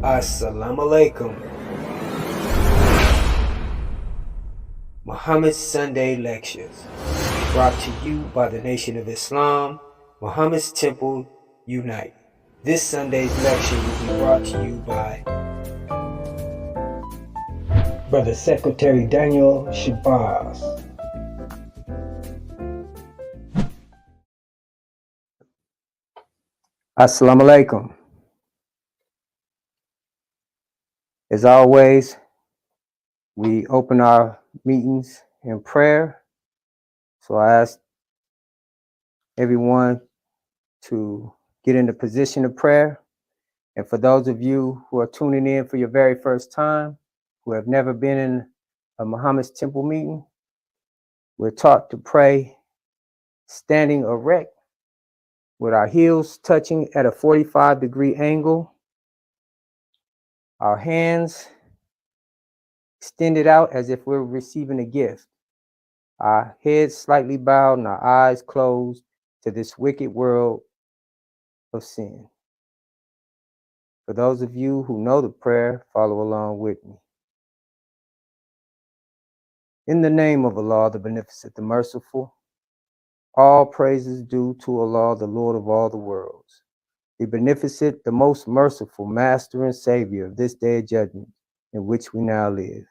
Assalamu alaikum. Muhammad's Sunday Lectures, brought to you by the Nation of Islam, Muhammad's Temple Unite. This Sunday's lecture will be brought to you by Brother Secretary Daniel Shabazz. Assalamu alaikum. As always, we open our meetings in prayer. So I ask everyone to get in the position of prayer. And for those of you who are tuning in for your very first time, who have never been in a Muhammad's Temple meeting, we're taught to pray standing erect with our heels touching at a 45-degree angle, our hands extended out as if we're receiving a gift, our heads slightly bowed and our eyes closed to this wicked world of sin. For those of you who know the prayer, follow along with me. In the name of Allah, the Beneficent, the Merciful, all praises due to Allah, the Lord of all the worlds, the Beneficent, the most merciful, Master and Savior of this day of judgment in which we now live.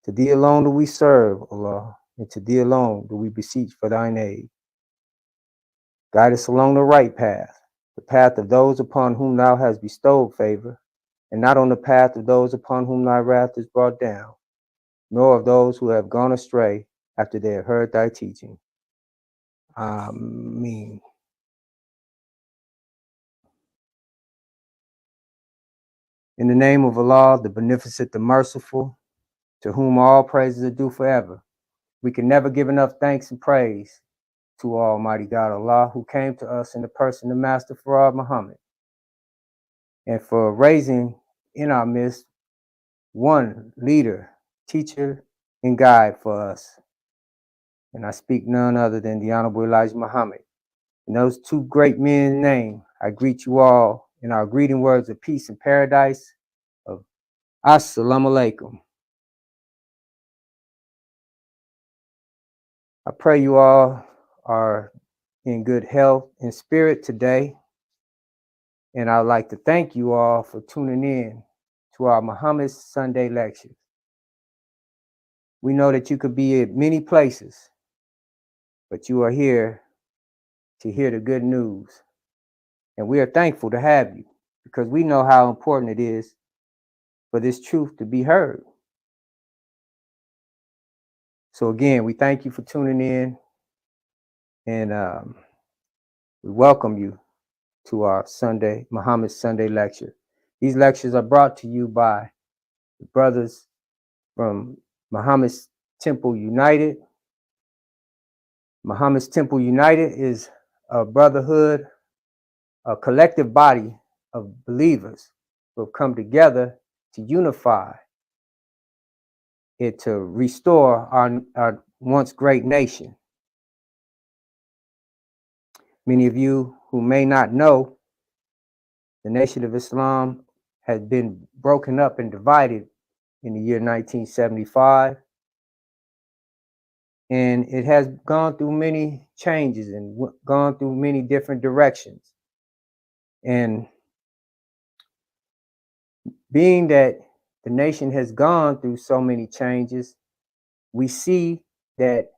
To Thee alone do we serve, Allah, and to Thee alone do we beseech for Thine aid. Guide us along the right path, the path of those upon whom Thou hast bestowed favor, and not on the path of those upon whom Thy wrath is brought down, nor of those who have gone astray after they have heard Thy teaching. Ameen. In the name of Allah, the Beneficent, the Merciful, to whom all praises are due forever, we can never give enough thanks and praise to Almighty God Allah, who came to us in the person of Master Farad Muhammad, and for raising in our midst one leader, teacher, and guide for us. And I speak none other than the Honorable Elijah Muhammad. In those two great men's name, I greet you all in our greeting words of peace and paradise of Assalamu alaikum. I pray you all are in good health and spirit today. And I'd like to thank you all for tuning in to our Muhammad's Sunday lectures. We know that you could be at many places, but you are here to hear the good news. And we are thankful to have you because we know how important it is for this truth to be heard. So again, we thank you for tuning in, and we welcome you to our Muhammad's Sunday lecture. These lectures are brought to you by the brothers from Muhammad's Temple United. Muhammad's Temple United is a brotherhood, a collective body of believers who have come together to unify it, to restore our once great nation. Many of you who may not know, the Nation of Islam has been broken up and divided in the year 1975. And it has gone through many changes and gone through many different directions. And being that the nation has gone through so many changes, we see that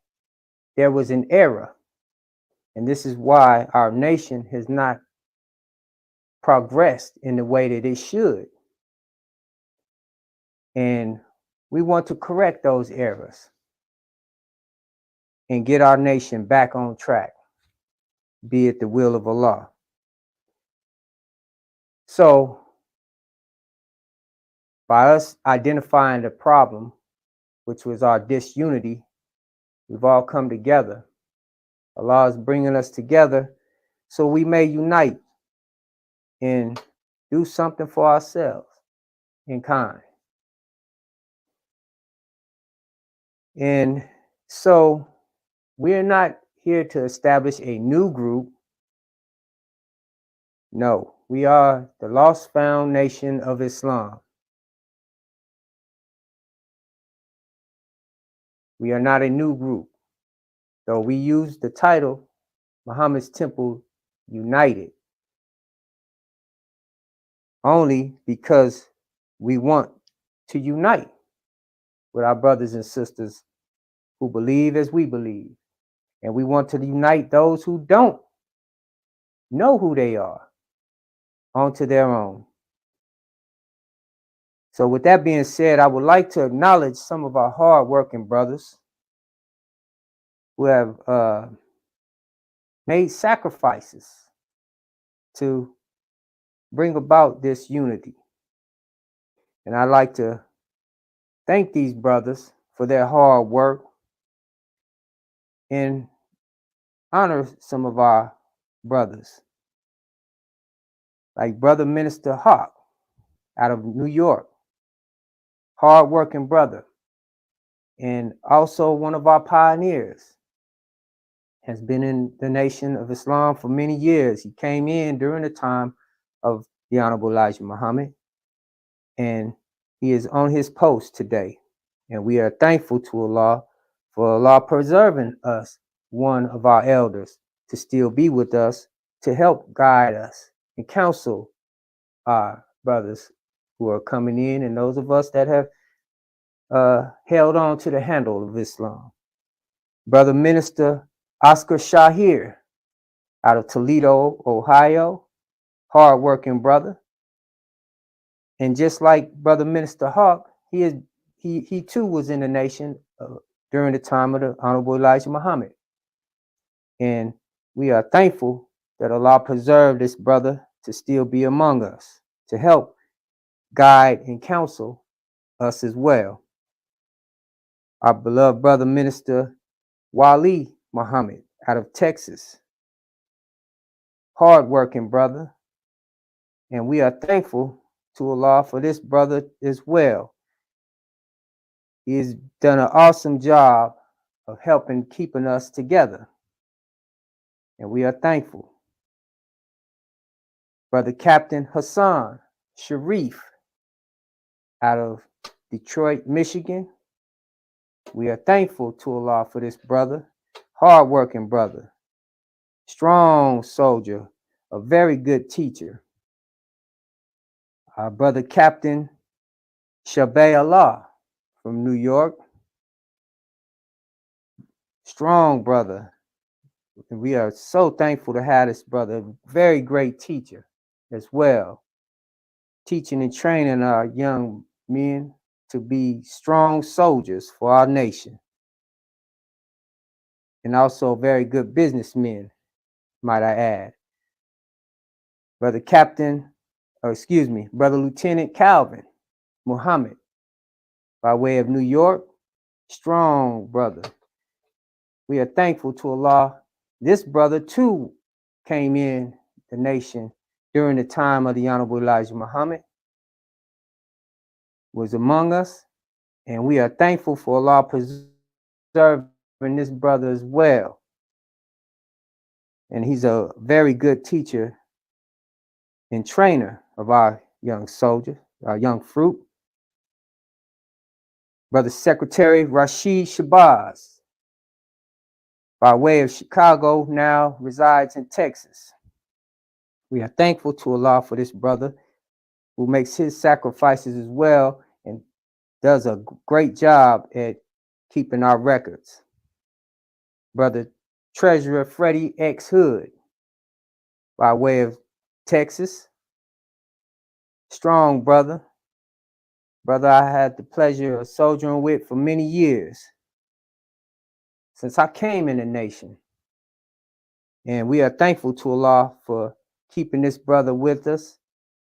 there was an error. And this is why our nation has not progressed in the way that it should. And we want to correct those errors and get our nation back on track, be it the will of Allah. So, by us identifying the problem, which was our disunity, we've all come together. Allah is bringing us together so we may unite and do something for ourselves in kind. And so we're not here to establish a new group. No, we are the Lost Found Nation of Islam. We are not a new group, though we use the title Muhammad's Temple United only because we want to unite with our brothers and sisters who believe as we believe. And we want to unite those who don't know who they are onto their own. So with that being said, I would like to acknowledge some of our hardworking brothers who have made sacrifices to bring about this unity. And I'd like to thank these brothers for their hard work and honor some of our brothers, like Brother Minister Hawk out of New York, hardworking brother, and also one of our pioneers, has been in the Nation of Islam for many years. He came in during the time of the Honorable Elijah Muhammad, and he is on his post today. And we are thankful to Allah for Allah preserving us, one of our elders, to still be with us, to help guide us and counsel our brothers who are coming in and those of us that have held on to the handle of Islam. Brother Minister Oscar Shahir out of Toledo, Ohio, hardworking brother. And just like Brother Minister Hawk, he too was in the nation during the time of the Honorable Elijah Muhammad. And we are thankful that Allah preserved this brother to still be among us, to help guide and counsel us as well. Our beloved brother Minister Wali Muhammad out of Texas, hardworking brother. And we are thankful to Allah for this brother as well. He has done an awesome job of helping keeping us together. And we are thankful. Brother Captain Hassan Sharif out of Detroit, Michigan. We are thankful to Allah for this brother, hardworking brother, strong soldier, a very good teacher. Our brother Captain Shabay Allah from New York, strong brother. And we are so thankful to have this brother, very great teacher as well, teaching and training our young men to be strong soldiers for our nation. And also very good businessmen, might I add. Brother Lieutenant Calvin Muhammad, by way of New York, strong brother. We are thankful to Allah. This brother too came in the nation during the time of the Honorable Elijah Muhammad, was among us, and we are thankful for Allah preserving this brother as well. And he's a very good teacher and trainer of our young soldiers, our young fruit. Brother Secretary Rashid Shabazz, by way of Chicago, now resides in Texas. We are thankful to Allah for this brother who makes his sacrifices as well and does a great job at keeping our records. Brother Treasurer Freddie X. Hood, by way of Texas, strong brother. Brother I had the pleasure of soldiering with for many years, since I came in the nation. And we are thankful to Allah for keeping this brother with us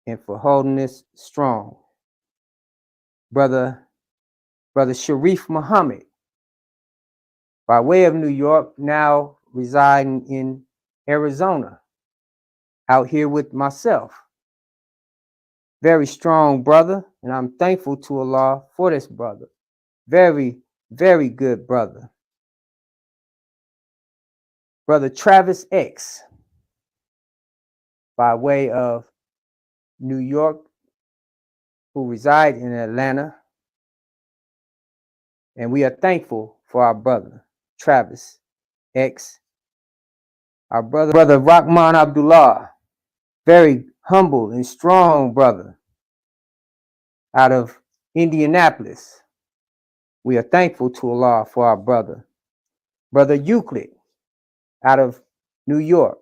and for holding us strong. Brother Sharif Muhammad, by way of New York, now residing in Arizona, out here with myself. Very strong brother, and I'm thankful to Allah for this brother. Very, very good brother. Brother Travis X, by way of New York who reside in Atlanta. And we are thankful for our brother, Travis X, our brother Rahman Abdullah, very humble and strong brother out of Indianapolis. We are thankful to Allah for our brother Euclid out of New York.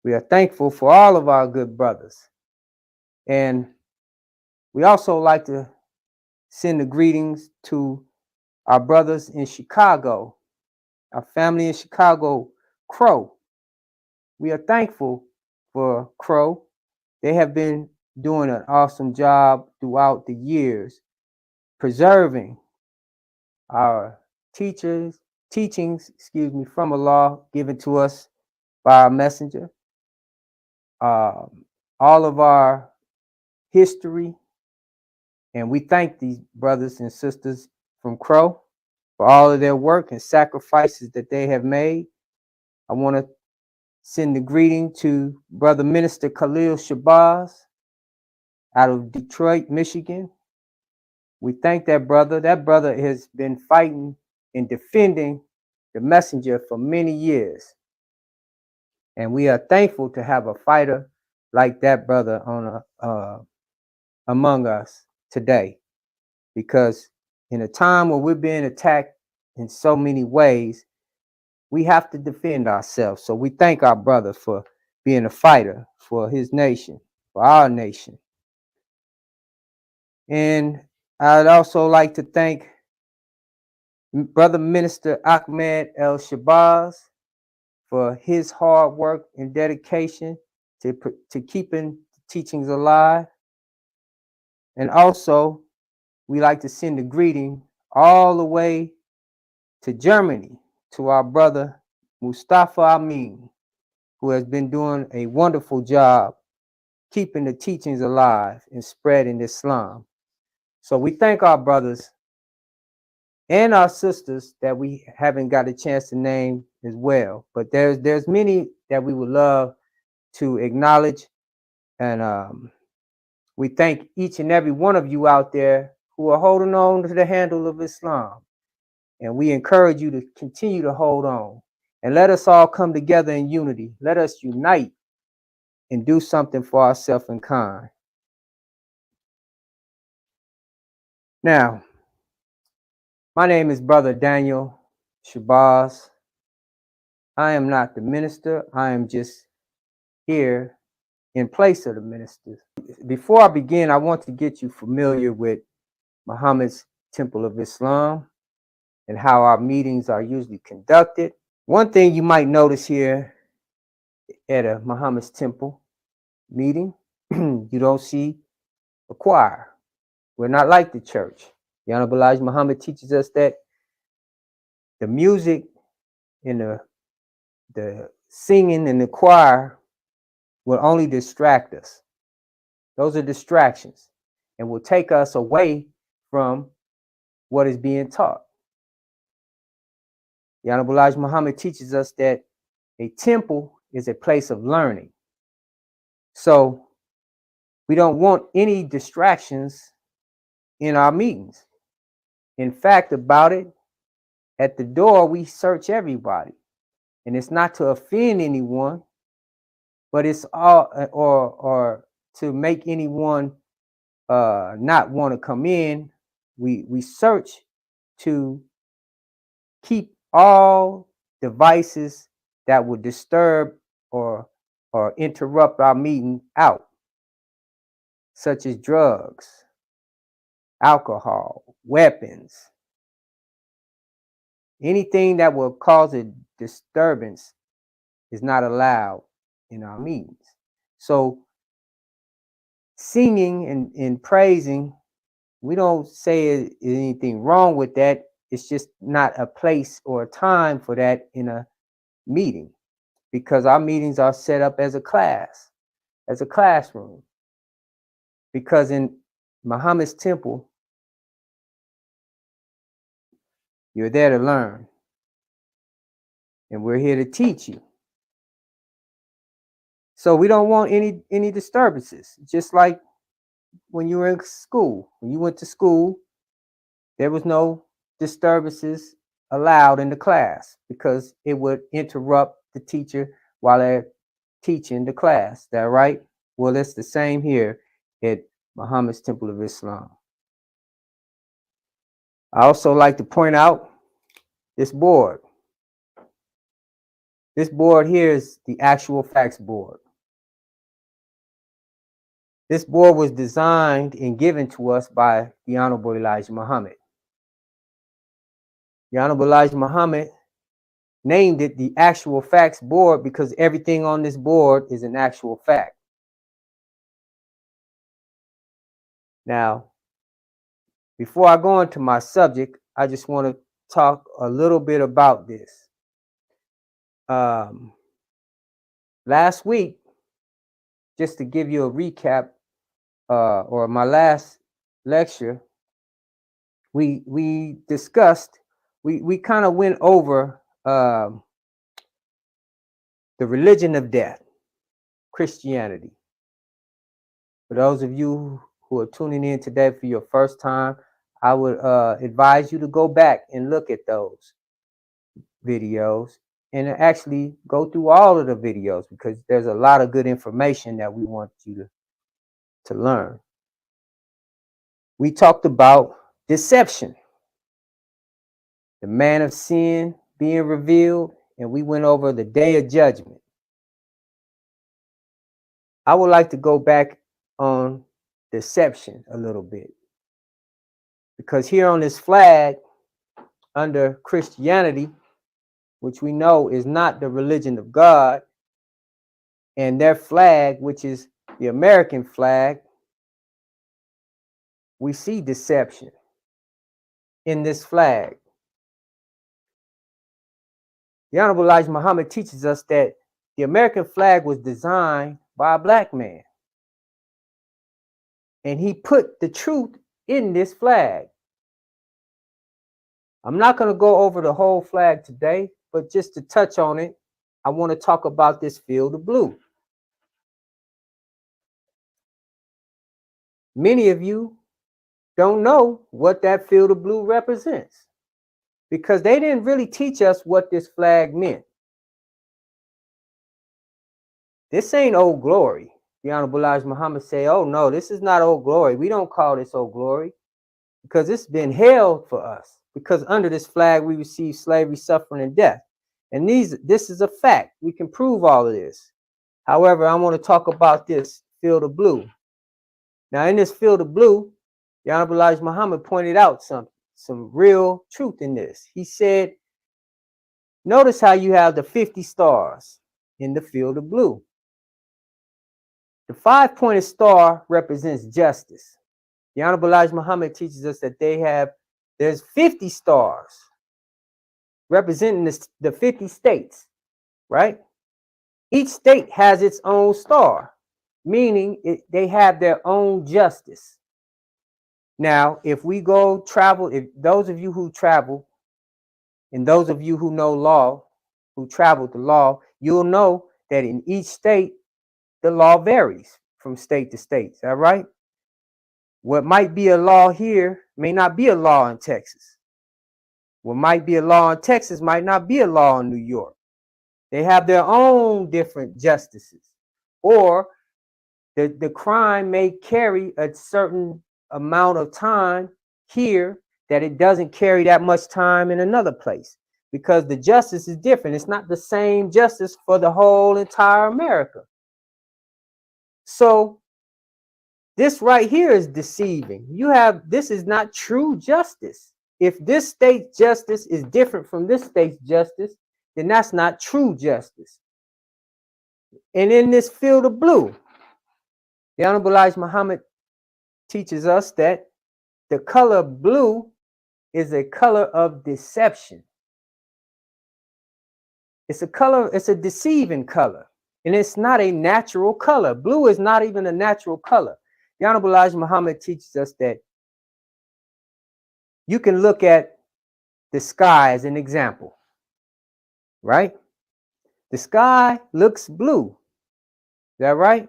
We are thankful for all of our good brothers. And we also like to send the greetings to our brothers in Chicago, our family in Chicago, Crow. We are thankful for Crow. They have been doing an awesome job throughout the years, preserving our teachings, from Allah given to us by our messenger, all of our history. And we thank these brothers and sisters from Crow for all of their work and sacrifices that they have made. I want to send a greeting to Brother Minister Khalil Shabazz out of Detroit, Michigan. We thank that brother. That brother has been fighting and defending the messenger for many years. And we are thankful to have a fighter like that brother on among us today. Because in a time where we're being attacked in so many ways, we have to defend ourselves. So we thank our brother for being a fighter for his nation, for our nation. And I'd also like to thank Brother Minister Ahmed El Shabazz for his hard work and dedication to keeping teachings alive. And also, we like to send a greeting all the way to Germany to our brother Mustafa Amin, who has been doing a wonderful job keeping the teachings alive and spreading Islam. So we thank our brothers and our sisters that we haven't got a chance to name as well. But there's many that we would love to acknowledge. And we thank each and every one of you out there who are holding on to the handle of Islam. And we encourage you to continue to hold on. And let us all come together in unity. Let us unite and do something for ourselves and kind. Now, my name is Brother Daniel Shabazz. I am not the minister. I am just here in place of the ministers. Before I begin, I want to get you familiar with Muhammad's Temple of Islam and how our meetings are usually conducted. One thing you might notice here at a Muhammad's Temple meeting, you don't see a choir. We're not like the church. The Honorable Elijah Muhammad teaches us that the music and the singing and the choir will only distract us. Those are distractions and will take us away from what is being taught. The Honorable Elijah Muhammad teaches us that a temple is a place of learning. So we don't want any distractions in our meetings. In fact, about it, at the door, we search everybody. And it's not to offend anyone, but it's all or to make anyone not want to come in. We search to keep all devices that would disturb or interrupt our meeting out, such as drugs, alcohol, weapons, anything that will cause a disturbance is not allowed in our meetings. So singing and praising, we don't say anything wrong with that. It's just not a place or a time for that in a meeting, because our meetings are set up as a class, as a classroom. Because in Muhammad's temple, you're there to learn. And we're here to teach you. So we don't want any disturbances. Just like when you were in school, when you went to school, there was no disturbances allowed in the class because it would interrupt the teacher while they're teaching the class. That right? Well, it's the same here at Muhammad's Temple of Islam. I also like to point out this board. This board here is the actual facts board. This board was designed and given to us by the Honorable Elijah Muhammad. The Honorable Elijah Muhammad named it the actual facts board because everything on this board is an actual fact. Now, before I go into my subject, I just want to talk a little bit about this. Last week, just to give you a recap, or my last lecture, we discussed, we kind of went over the religion of death, Christianity. For those of you who are tuning in today for your first time, I would advise you to go back and look at those videos and actually go through all of the videos because there's a lot of good information that we want you to learn. We talked about deception, the man of sin being revealed, and we went over the day of judgment. I would like to go back on deception a little bit because here on this flag under Christianity, which we know is not the religion of God, and their flag, which is the American flag, we see deception in this flag. The Honorable Elijah Muhammad teaches us that the American flag was designed by a black man. And he put the truth in this flag. I'm not going to go over the whole flag today, but just to touch on it, I want to talk about this field of blue. Many of you don't know what that field of blue represents because they didn't really teach us what this flag meant. This ain't Old Glory. The Honorable Elijah Muhammad say, oh no, this is not Old Glory. We don't call this Old Glory because it's been held for us. Because under this flag, we receive slavery, suffering, and death. And this is a fact. We can prove all of this. However, I want to talk about this field of blue. Now, in this field of blue, the Honorable Elijah Muhammad pointed out some real truth in this. He said, notice how you have the 50 stars in the field of blue. The 5-pointed star represents justice. The Honorable Elijah Muhammad teaches us that there's 50 stars representing the 50 states, right? Each state has its own star, meaning they have their own justice. Now, if we go travel, if those of you who travel, and those of you who know law, who traveled the law, you'll know that in each state, the law varies from state to state. Is that right? What might be a law here may not be a law in Texas. What might be a law in Texas might not be a law in New York. They have their own different justices. Or the crime may carry a certain amount of time here that it doesn't carry that much time in another place because the justice is different. It's not the same justice for the whole entire America. So this right here is deceiving. This is not true justice. If this state's justice is different from this state's justice, then that's not true justice. And in this field of blue, the Honorable Elijah Muhammad teaches us that the color blue is a color of deception. It's a deceiving color. And it's not a natural color. Blue is not even a natural color. The Honorable Elijah Muhammad teaches us that you can look at the sky as an example, right? The sky looks blue. that right?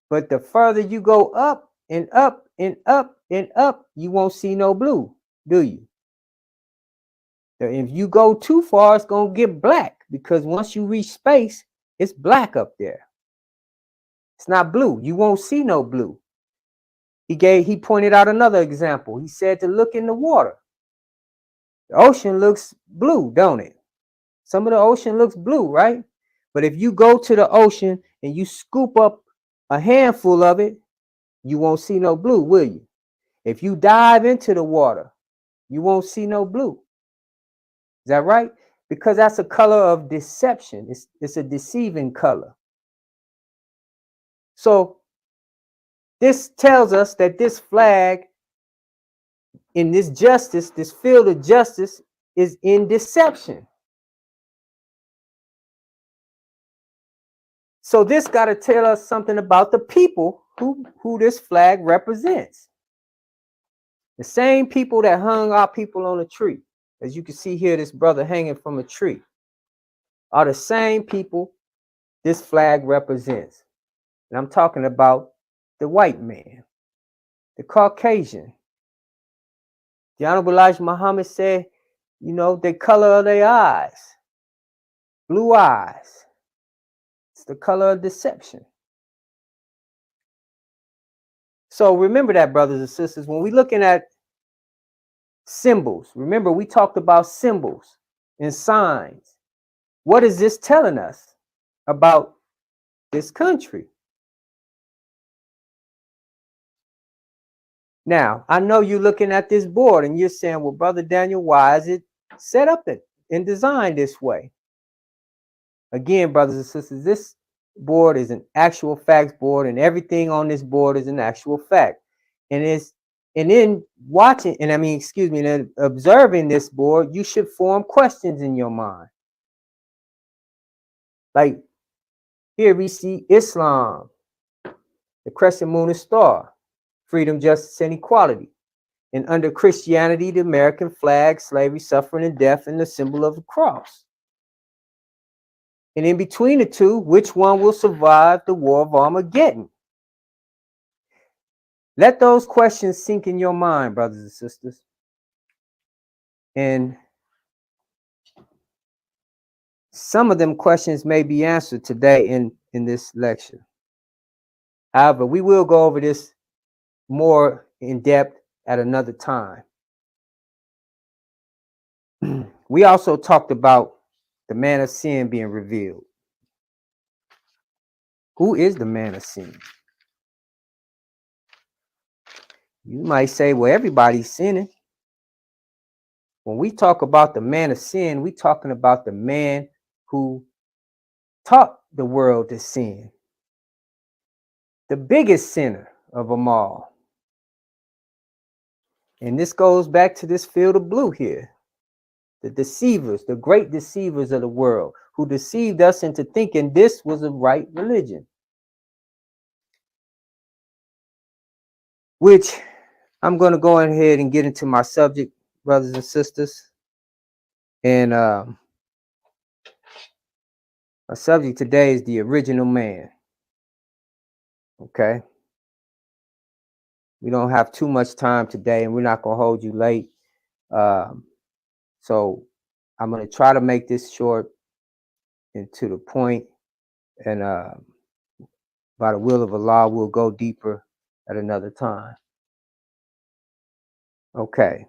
But the further you go up and up and up and up, you won't see no blue, do you? If you go too far, it's going to get black, because once you reach space, it's black up there. It's not blue. You won't see no blue. He pointed out another example. He said to look in the water. The ocean looks blue, don't it? Some of the ocean looks blue, right? But if you go to the ocean and you scoop up a handful of it, you won't see no blue, will you? If you dive into the water, you won't see no blue. Is that right? Because that's a color of deception. It's a deceiving color. So this tells us that this flag in this justice, this field of justice, is in deception. So this got to tell us something about the people who this flag represents. The same people that hung our people on a tree, as you can see here, this brother hanging from a tree, are the same people this flag represents. And I'm talking about the white man, the Caucasian. The Honorable Elijah Muhammad said, you know, the color of their eyes, blue eyes. It's the color of deception. So remember that, brothers and sisters, when we're looking at symbols, remember we talked about symbols and signs. What is this telling us about this country? Now, I know you're looking at this board and you're saying, well, Brother Daniel, why is it set up and designed this way? Again, brothers and sisters, this board is an actual facts board, and everything on this board is an actual fact. And in watching, and in observing this board, you should form questions in your mind. Like here we see Islam, the crescent moon and star, freedom, justice, and equality. And under Christianity, the American flag, slavery, suffering, and death, and the symbol of the cross. And in between the two, which one will survive the war of Armageddon? Let those questions sink in your mind, brothers and sisters. And some of them questions may be answered today in this lecture. However, we will go over this more in depth at another time. We also talked about the man of sin being revealed. Who is the man of sin? You might say, well, everybody's sinning. When we talk about the man of sin, we're talking about the man who taught the world to sin. The biggest sinner of them all. And this goes back to this field of blue here. The deceivers, the great deceivers of the world, who deceived us into thinking this was a right religion. Which I'm going to go ahead and get into my subject, brothers and sisters. And my subject today is the original man. Okay. We don't have too much time today, and we're not going to hold you late. So I'm going to try to make this short and to the point. And by the will of Allah, we'll go deeper at another time. Okay.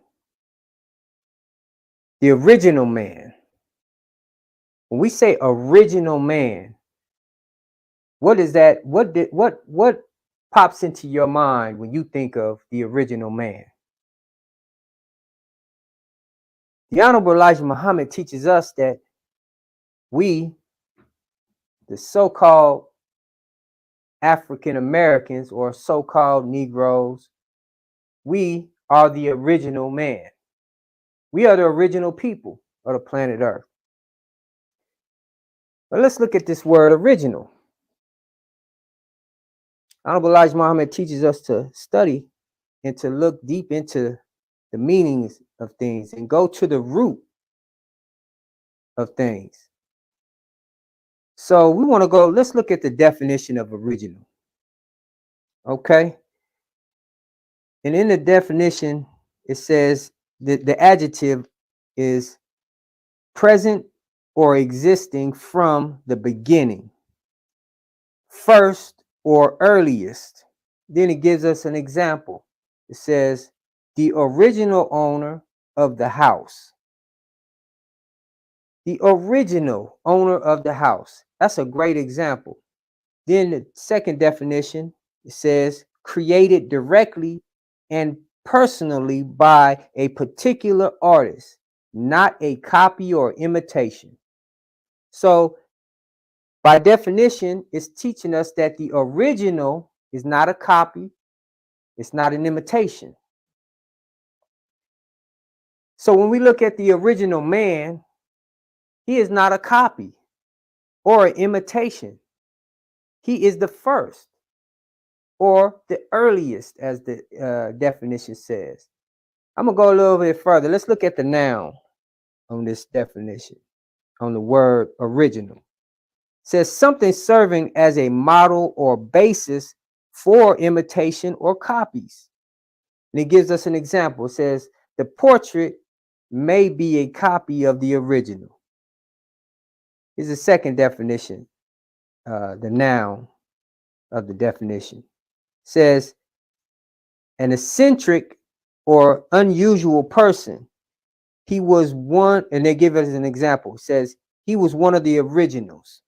The original man. When we say original man, what is that? What pops into your mind when you think of the original man? The Honorable Elijah Muhammad teaches us that we, the so-called African Americans or so-called Negroes, we are the original man. We are the original people of the planet Earth. But let's look at this word original. Honorable Elijah Muhammad teaches us to study and to look deep into the meanings of things and go to the root of things. So we want to go, let's look at the definition of original. Okay. And in the definition, it says that the adjective is present or existing from the beginning, first or earliest. Then it gives us an example. It says the original owner of the house. The original owner of the house. That's a great example. Then the second definition, it says created directly and personally by a particular artist, not a copy or imitation. So by definition, it's teaching us that the original is not a copy, it's not an imitation. So when we look at the original man, he is not a copy or an imitation. He is the first or the earliest, as the definition says. I'm going to go a little bit further. Let's look at the noun on this definition, on the word original. It says something serving as a model or basis for imitation or copies. And it gives us an example. It says the portrait may be a copy of the original. Here's the second definition, the noun of the definition. It says an eccentric or unusual person. He was one, and they give us an example. It says he was one of the originals.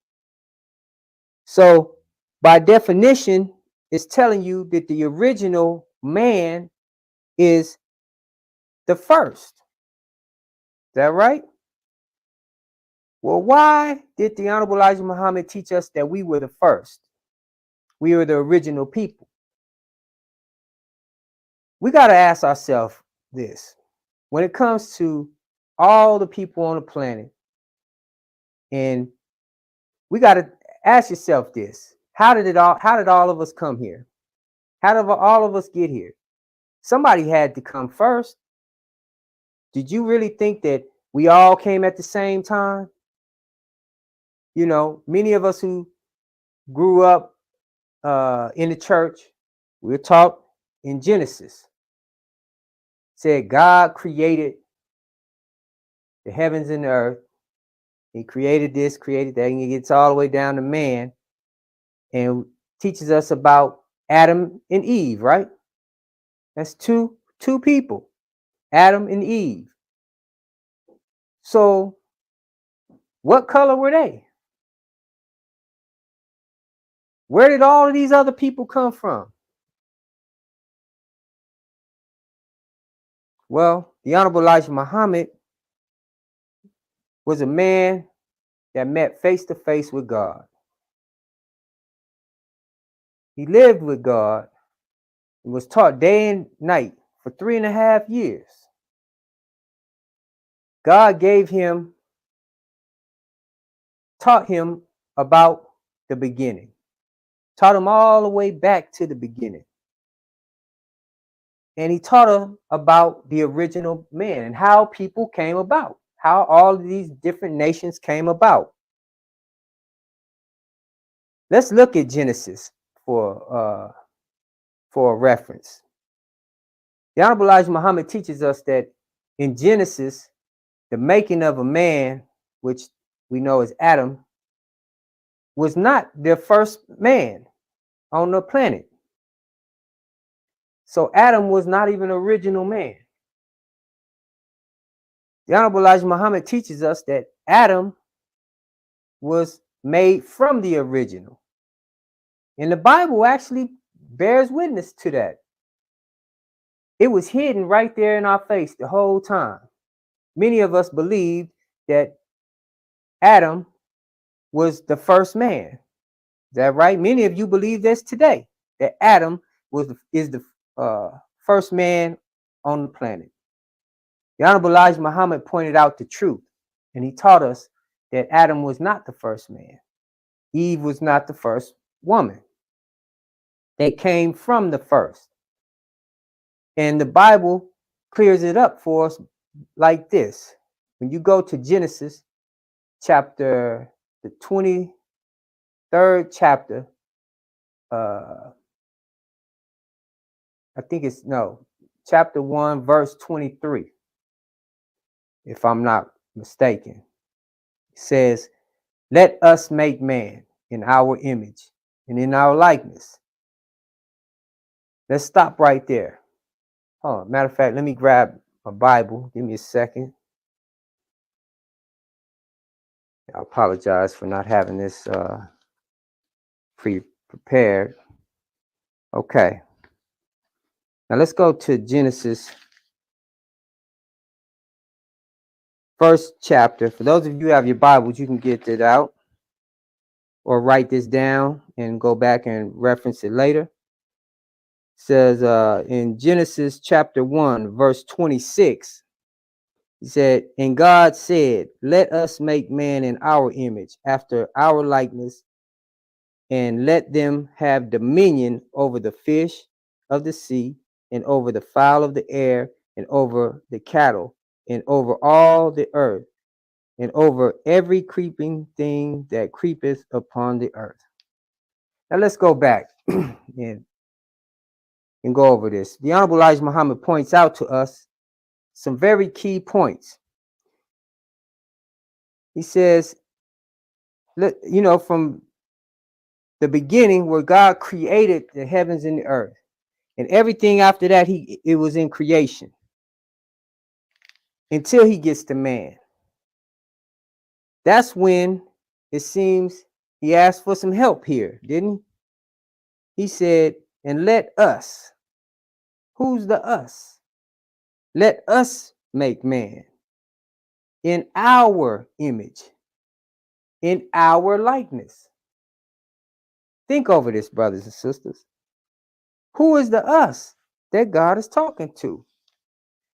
So by definition, it's telling you that the original man is the first. Is that right? Well, why did the Honorable Elijah Muhammad teach us that we were the first? We were the original people. We got to ask ourselves this. When it comes to all the people on the planet, and we got to ask yourself this. How did all of us come here? How did all of us get here? Somebody had to come first. Did you really think that we all came at the same time? You know, many of us who grew up in the church, we were taught in Genesis. Said God created the heavens and the earth. He created this, created that, and he gets all the way down to man and teaches us about Adam and Eve, right? That's two people, Adam and Eve. So what color were they? Where did all of these other people come from? Well, the Honorable Elijah Muhammad was a man that met face to face with God. He lived with God and was taught day and night for 3.5 years. God taught him about the beginning, taught him all the way back to the beginning. And he taught him about the original man and how people came about, how all of these different nations came about. Let's look at Genesis for a reference. The Honorable Elijah Muhammad teaches us that in Genesis, the making of a man, which we know as Adam, was not their first man on the planet. So Adam was not even an original man. The Honorable Elijah Muhammad teaches us that Adam was made from the original. And the Bible actually bears witness to that. It was hidden right there in our face the whole time. Many of us believed that Adam was the first man. Is that right? Many of you believe this today, that Adam is the first man on the planet. The Honorable Elijah Muhammad pointed out the truth, and he taught us that Adam was not the first man. Eve was not the first woman. They came from the first. And the Bible clears it up for us like this. When you go to Genesis chapter the 20, 3rd chapter. I think it's chapter 1, verse 23, if I'm not mistaken. It says, let us make man in our image and in our likeness. Let's stop right there. Oh, matter of fact, let me grab a Bible. Give me a second. I apologize for not having this prepared. Okay. Now let's go to Genesis, 1st chapter. For those of you who have your Bibles, you can get it out or write this down and go back and reference it later. It says in Genesis chapter 1, verse 26, he said, and God said, let us make man in our image, after our likeness, and let them have dominion over the fish of the sea, and over the fowl of the air, and over the cattle, and over all the earth, and over every creeping thing that creepeth upon the earth. Now let's go back and go over this. The Honorable Elijah Muhammad points out to us some very key points. He says, from the beginning where God created the heavens and the earth, and everything after that, it was in creation until he gets to man. That's when it seems he asked for some help here, didn't he? He said, and let us. Who's the us? Let us make man in our image, in our likeness. Think over this, brothers and sisters. Who is the us that God is talking to?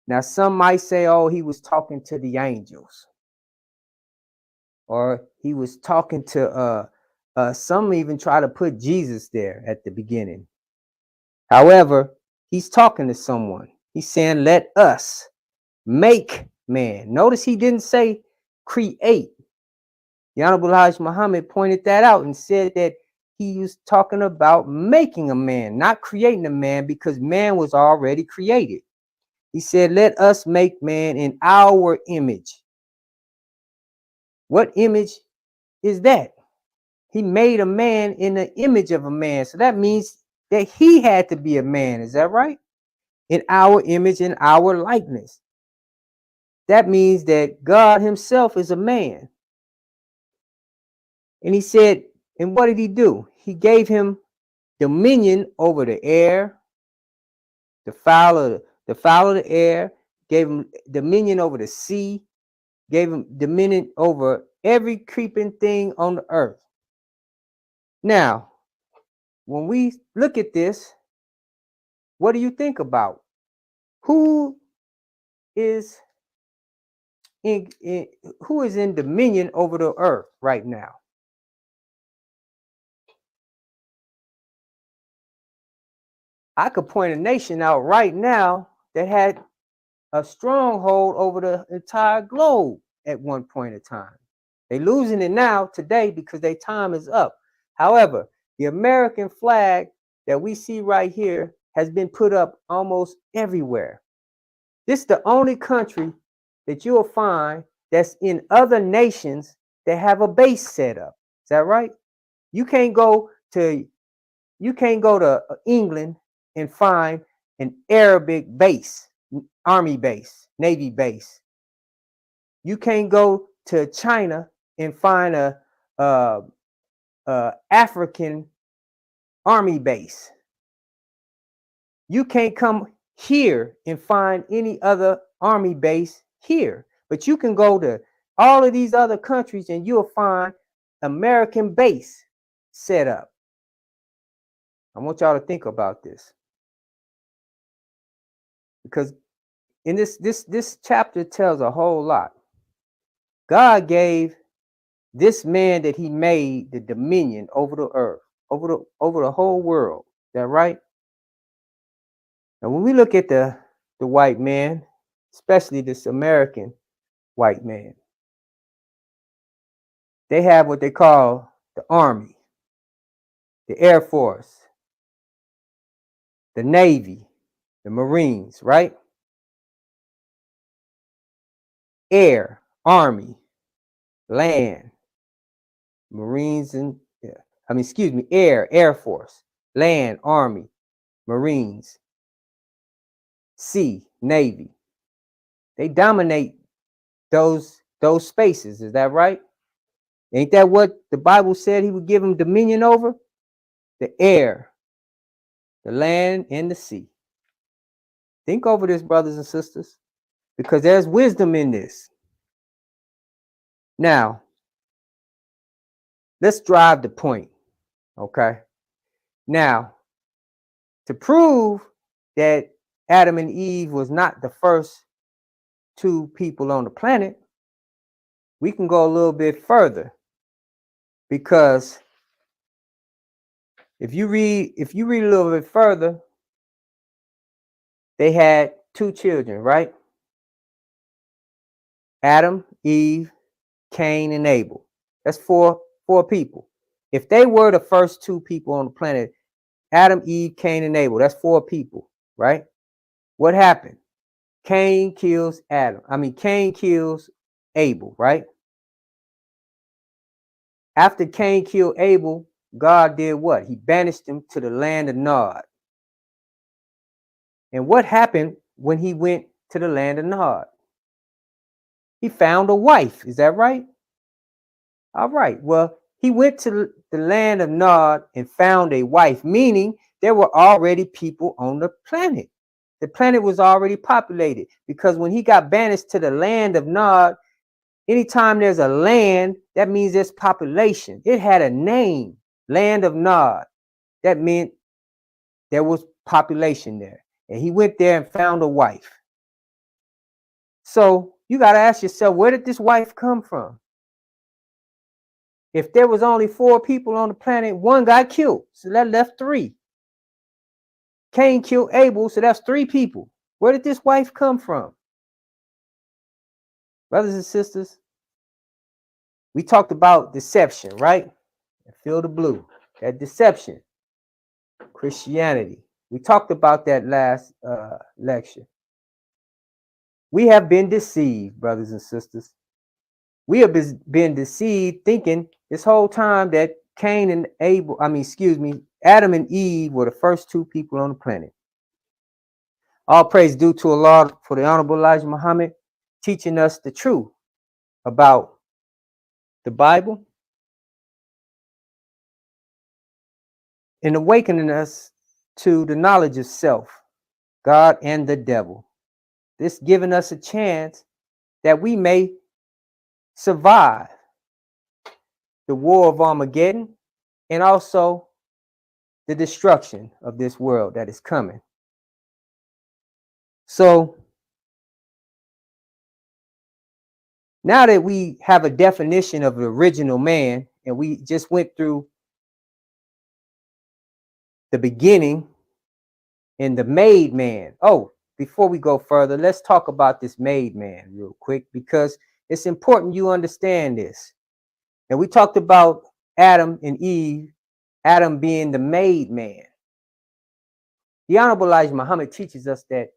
Now, some might say, oh, he was talking to the angels. Or he was talking to, some even try to put Jesus there at the beginning. However, he's talking to someone. He's saying, let us make man. Notice he didn't say create. The Honorable Hajj Muhammad pointed that out and said that he was talking about making a man, not creating a man, because man was already created. He said, let us make man in our image. What image is that? He made a man in the image of a man. So that means that he had to be a man. Is that right? In our image, in our likeness. That means that God himself is a man. And he said, and what did he do? He gave him dominion over the air, the fowl of the air, gave him dominion over the sea, gave him dominion over every creeping thing on the earth. Now, when we look at this, what do you think about? Who is in dominion over the earth right now? I could point a nation out right now that had a stronghold over the entire globe at one point in time. They're losing it now today because their time is up. However, the American flag that we see right here has been put up almost everywhere. This is the only country that you'll find that's in other nations that have a base set up. Is that right? You can't go to England and find an Arabic base, army base, navy base. You can't go to China and find a African army base. You can't come here and find any other army base here, but you can go to all of these other countries and you'll find American base set up. I want y'all to think about this, because in this chapter tells a whole lot. God gave this man that he made the dominion over the earth, over the whole world. Is that right? Now, when we look at the white man, especially this American white man, they have what they call the army. the Air Force, the Navy, the Marines, right? Air, Army, land, Marines, and Air Force, land, Army, Marines, sea, Navy. They dominate those spaces. Is that right? Ain't that what the Bible said he would give them dominion over? The air, the land, and the sea. Think over this, brothers and sisters, because there's wisdom in this. Now, let's drive the point, okay? Now, to prove that Adam and Eve was not the first two people on the planet, we can go a little bit further, because if you read a little bit further, they had two children, right? Adam, Eve, Cain, and Abel. That's four people. If they were the first two people on the planet, Adam, Eve, Cain, and Abel, that's four people, right? What happened? Cain kills Abel, right? After Cain killed Abel, God did what? He banished him to the land of Nod. And what happened when he went to the land of Nod? He found a wife. Is that right? All right. Well, he went to the land of Nod and found a wife, meaning there were already people on the planet. The planet was already populated, because when he got banished to the land of Nod, anytime there's a land, that means there's population. It had a name, land of Nod. That meant there was population there. And he went there and found a wife. So you got to ask yourself, where did this wife come from? If there was only four people on the planet, one got killed, so that left three. Cain killed Abel, so that's three people. Where did this wife come from? Brothers and sisters, we talked about deception, right? Feel the blue. That deception, Christianity. We talked about that last lecture. We have been deceived, brothers and sisters. We have been deceived thinking this whole time that Adam and Eve were the first two people on the planet. All praise due to Allah for the Honorable Elijah Muhammad teaching us the truth about the Bible and awakening us to the knowledge of self, God, and the devil. This giving us a chance that we may survive the war of Armageddon and also the destruction of this world that is coming. So now that we have a definition of the original man, and we just went through the beginning and the made man. Oh, before we go further, let's talk about this made man real quick, because it's important you understand this. And we talked about Adam and Eve, Adam being the made man. The Honorable Elijah Muhammad teaches us that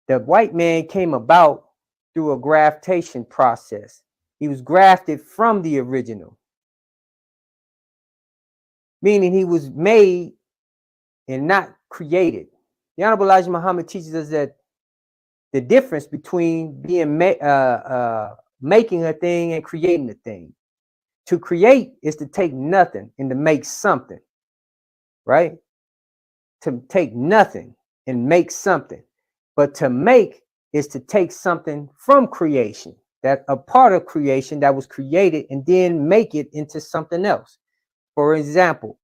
the white man came about through a graftation process. He was grafted from the original, meaning he was made and not created. The Honorable Elijah Muhammad teaches us that the difference between being making a thing and creating a thing. To create is to take nothing and to make something, right? To take nothing and make something. But to make is to take something from creation, that a part of creation that was created, and then make it into something else. For example,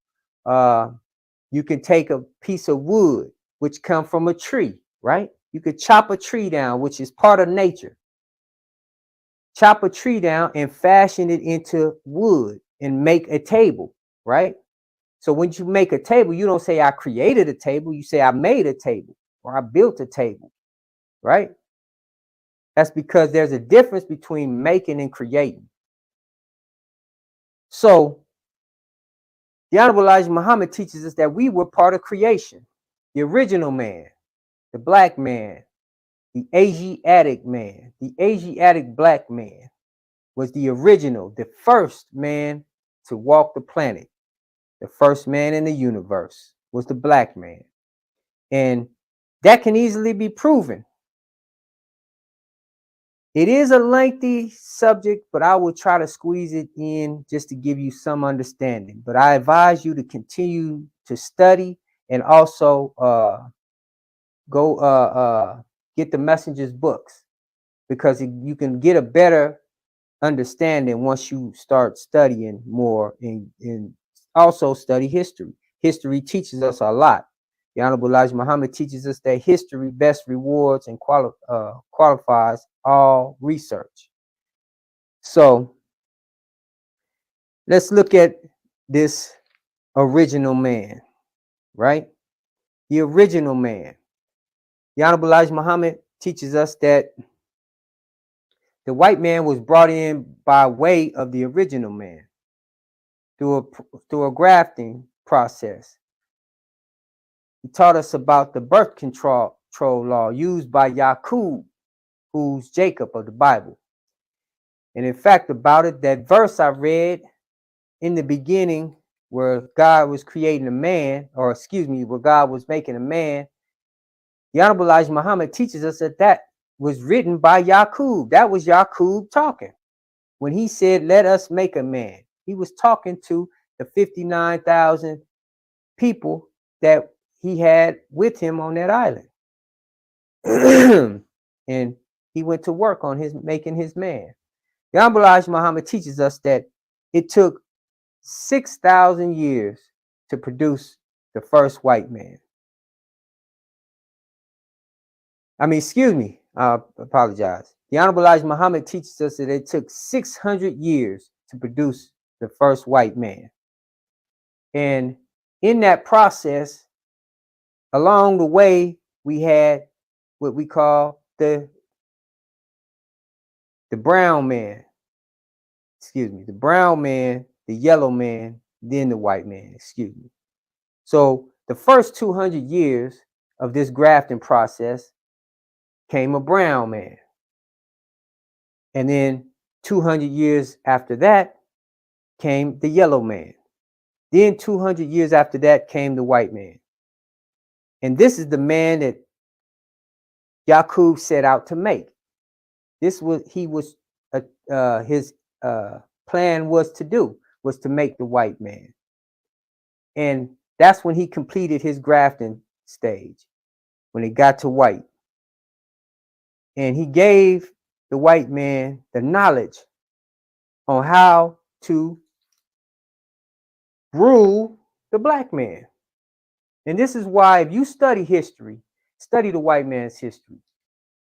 you can take a piece of wood, which comes from a tree, right? You could chop a tree down, which is part of nature. Chop a tree down and fashion it into wood and make a table, right? So when you make a table, you don't say I created a table, you say I made a table or I built a table, right? That's because there's a difference between making and creating. So The Honorable Elijah Muhammad teaches us that we were part of creation. The original man, the black man, the Asiatic man, the Asiatic black man was the original, the first man to walk the planet. The first man in the universe was the black man. And that can easily be proven. It is a lengthy subject, but I will try to squeeze it in just to give you some understanding. But I advise you to continue to study and also go get the Messenger's books, because you can get a better understanding once you start studying more and also study history. History teaches us a lot. The Honorable Elijah Muhammad teaches us that history best rewards and qualifies all research. So let's look at this original man, right? The original man. The Honorable Elijah Muhammad teaches us that the white man was brought in by way of the original man through a grafting process. He taught us about the birth control law used by Yaqub, who's Jacob of the Bible. And in fact, about it, that verse I read in the beginning where God was creating a man, or excuse me, where God was making a man, the Honorable Elijah Muhammad teaches us that that was written by Yaqub. That was Yaqub talking. When he said, let us make a man, he was talking to the 59,000 people that he had with him on that island. And he went to work on making his man. The Honorable Elijah Muhammad teaches us that it took 6,000 years to produce the first white man. Excuse me, I apologize. The Honorable Elijah Muhammad teaches us that it took 600 years to produce the first white man. And in that process, along the way, we had what we call the brown man. Excuse me, the brown man, the yellow man, then the white man, excuse me. So the first 200 years of this grafting process came a brown man. And then 200 years after that came the yellow man. Then 200 years after that came the white man. And this is the man that Yaqub set out to make. This was his plan was to make the white man. And that's when he completed his grafting stage, when he got to white. And he gave the white man the knowledge on how to rule the black man. And this is why, if you study history, study the white man's history.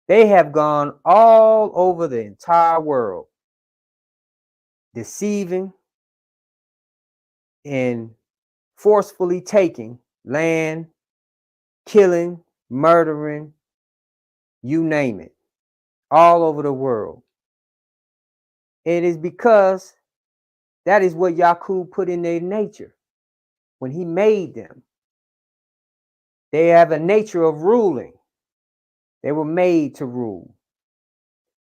They have gone all over the entire world, deceiving and forcefully taking land, killing, murdering, you name it, all over the world. It is because that is what Yaqub put in their nature when he made them. They have a nature of ruling. They were made to rule.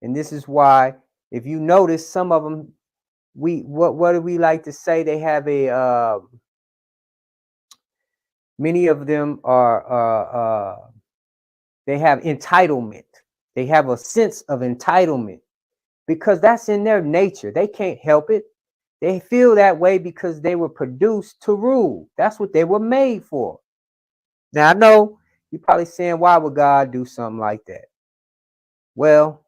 And this is why, if you notice, some of them, what do we like to say? They have many of them they have entitlement. They have a sense of entitlement because that's in their nature. They can't help it. They feel that way because they were produced to rule. That's what they were made for. Now, I know you're probably saying, why would God do something like that? Well,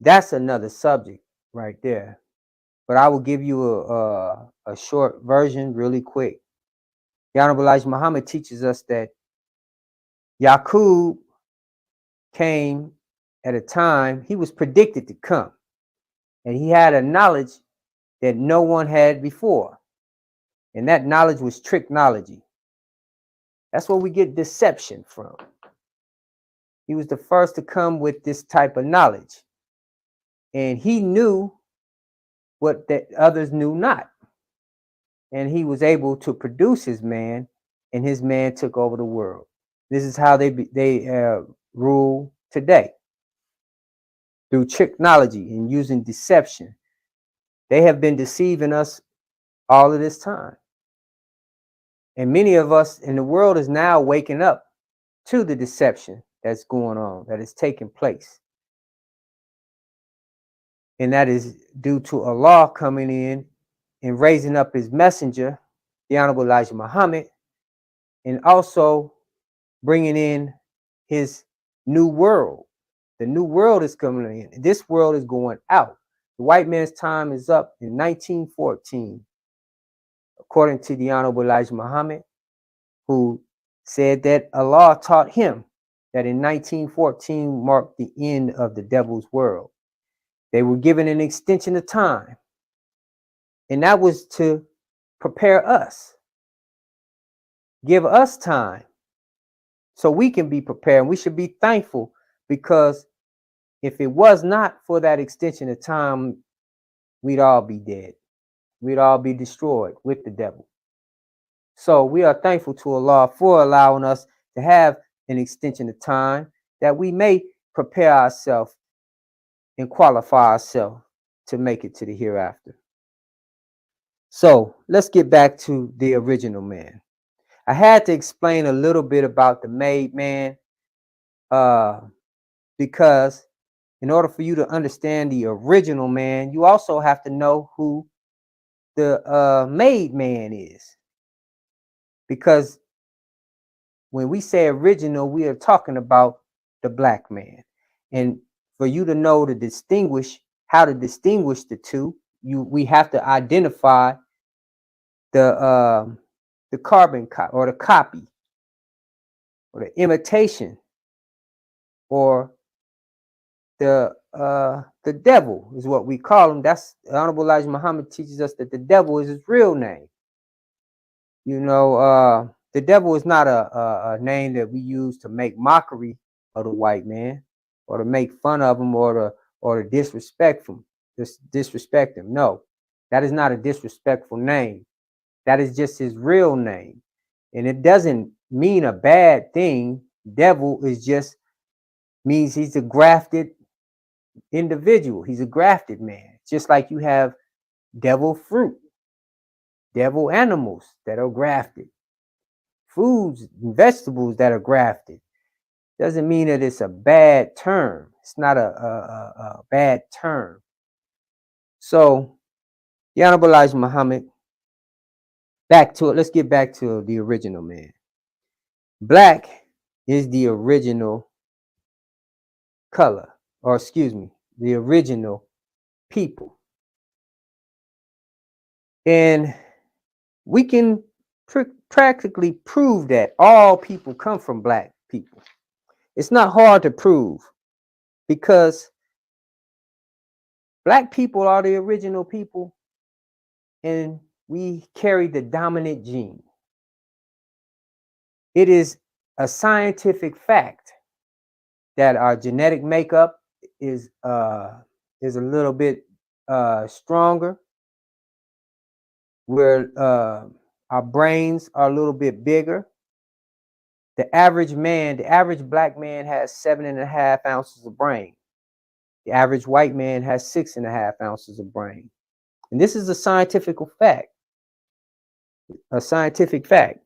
that's another subject right there. But I will give you a short version really quick. The Honorable Elijah Muhammad teaches us that Yaqub came at a time he was predicted to come. And he had a knowledge that no one had before. And that knowledge was tricknology. That's where we get deception from. He was the first to come with this type of knowledge. And he knew what that others knew not. and he was able to produce his man, and his man took over the world. This is how they rule today, through technology and using deception. They have been deceiving us all of this time. And many of us in the world is now waking up to the deception that's going on, that is taking place. And that is due to Allah coming in and raising up his messenger, the Honorable Elijah Muhammad, and also bringing in his new world. The new world is coming in. This world is going out. The white man's time is up in 1914, according to the Honorable Elijah Muhammad, who said that Allah taught him that in 1914 marked the end of the devil's world. They were given an extension of time, and that was to prepare us, give us time so we can be prepared. And we should be thankful, because if it was not for that extension of time, we'd all be dead. We'd all be destroyed with the devil. So we are thankful to Allah for allowing us to have an extension of time, that we may prepare ourselves and qualify ourselves to make it to the hereafter. So let's get back to the original man. I had to explain a little bit about the made man, because in order for you to understand the original man, you also have to know who the made man is. Because when we say original, we are talking about the black man. And for you to know to distinguish, how to distinguish the two, we have to identify the carbon copy, or the copy, or the imitation, or the devil is what we call him. That's Honorable Elijah Muhammad teaches us that the devil is his real name. You know, the devil is not a name that we use to make mockery of the white man, or to make fun of him, or to disrespect him. Disrespect him. No, that is not a disrespectful name. That is just his real name, and it doesn't mean a bad thing. Devil is just means he's a grafted individual. He's a grafted man, just like you have devil fruit, devil animals that are grafted, foods and vegetables that are grafted. Doesn't mean that it's a bad term. It's not a bad term. So the Honorable Elijah Muhammad, back to it. Let's get back to the original man. Black is the original color, or excuse me, the original people. And we can practically prove that all people come from black people. It's not hard to prove, because black people are the original people, and we carry the dominant gene. It is a scientific fact that our genetic makeup is a little bit stronger, where our brains are a little bit bigger. The average black man has 7.5 ounces of brain. The average white man has 6.5 ounces of brain. And this is a scientific fact. A scientific fact.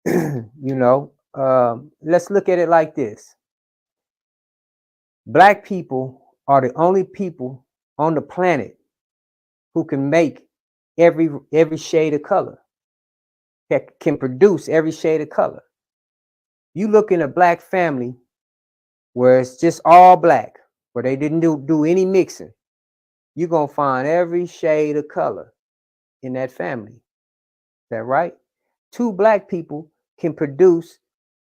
You know, let's look at it like this. Black people are the only people on the planet who can make every shade of color, that can produce every shade of color. You look in a black family where it's just all black, where they didn't do any mixing, you're going to find every shade of color in that family. Is that right? 2 black people can produce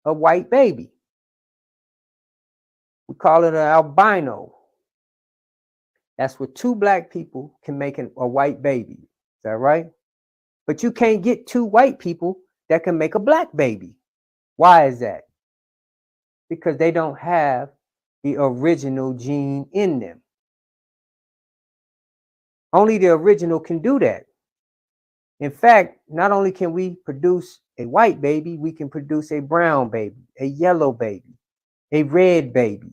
a white baby. We call it an albino. That's what 2 black people can make a white baby. Is that right? But you can't get 2 white people that can make a black baby. Why is that? Because they don't have the original gene in them. Only the original can do that. In fact, not only can we produce a white baby, we can produce a brown baby, a yellow baby, a red baby.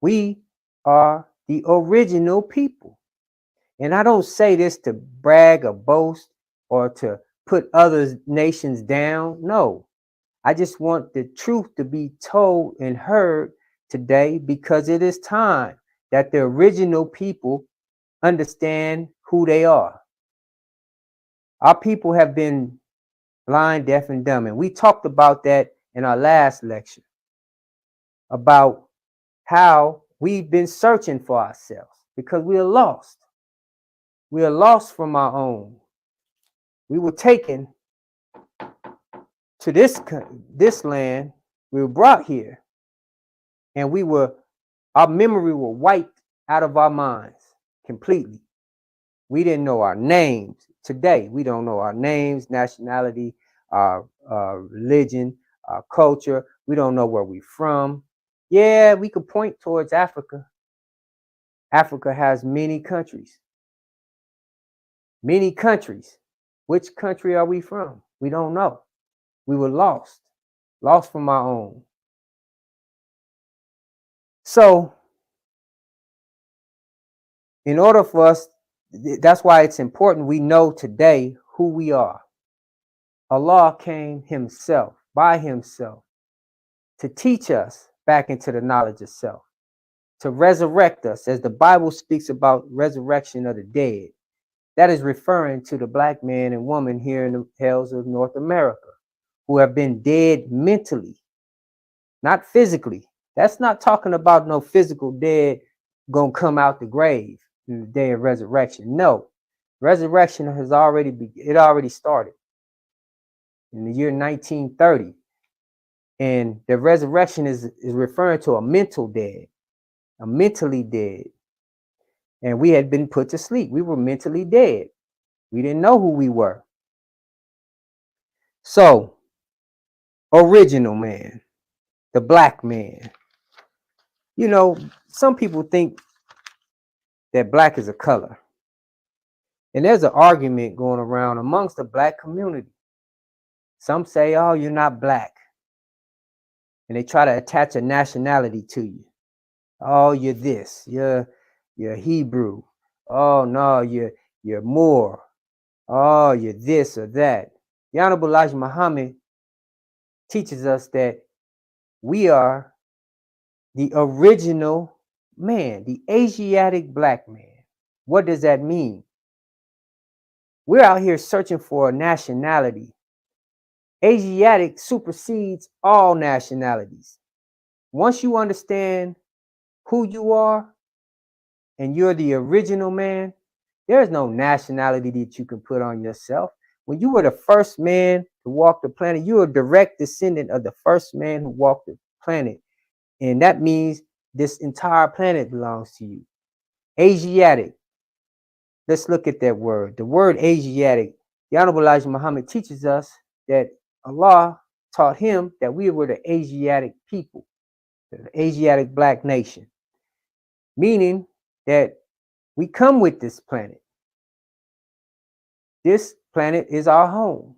We are the original people. And I don't say this to brag or boast or to put other nations down. No, I just want the truth to be told and heard today, because it is time that the original people understand who they are. Our people have been blind, deaf, and dumb. And we talked about that in our last lecture, about how we've been searching for ourselves because we are lost. We are lost from our own. We were taken to this land. We were brought here, and our memory were wiped out of our minds completely. We didn't know our names. Today, we don't know our names, nationality, our religion, our culture. We don't know where we're from. Yeah, we could point towards Africa. Africa has many countries. Many countries. Which country are we from? We don't know. We were lost from our own. So, in order for us, that's why it's important we know today who we are. Allah came himself, by himself, to teach us back into the knowledge of self, to resurrect us, as the Bible speaks about resurrection of the dead. That is referring to the black man and woman here in the hills of North America who have been dead mentally, not physically. That's not talking about no physical dead gonna come out the grave in the day of resurrection. No, resurrection has already started in the year 1930. And the resurrection is referring to a mental dead, a mentally dead. And we had been put to sleep. We were mentally dead. We didn't know who we were. So, original man, the black man. You know, some people think that black is a color. And there's an argument going around amongst the black community. Some say, oh, you're not black. And they try to attach a nationality to you. Oh, you're this. You're Hebrew. Oh, no, you're Moor. Oh, you're this or that. The Honorable Elijah Muhammad teaches us that we are the original man, the Asiatic black man. What does that mean? We're out here searching for a nationality. Asiatic supersedes all nationalities. Once you understand who you are and you're the original man, there's no nationality that you can put on yourself. When you were the first man to walk the planet, you're a direct descendant of the first man who walked the planet. And that means this entire planet belongs to you. Asiatic. Let's look at that word. The word Asiatic. The Honorable Elijah Muhammad teaches us that Allah taught him that we were the Asiatic people, the Asiatic black nation. Meaning that we come with this planet. This planet is our home.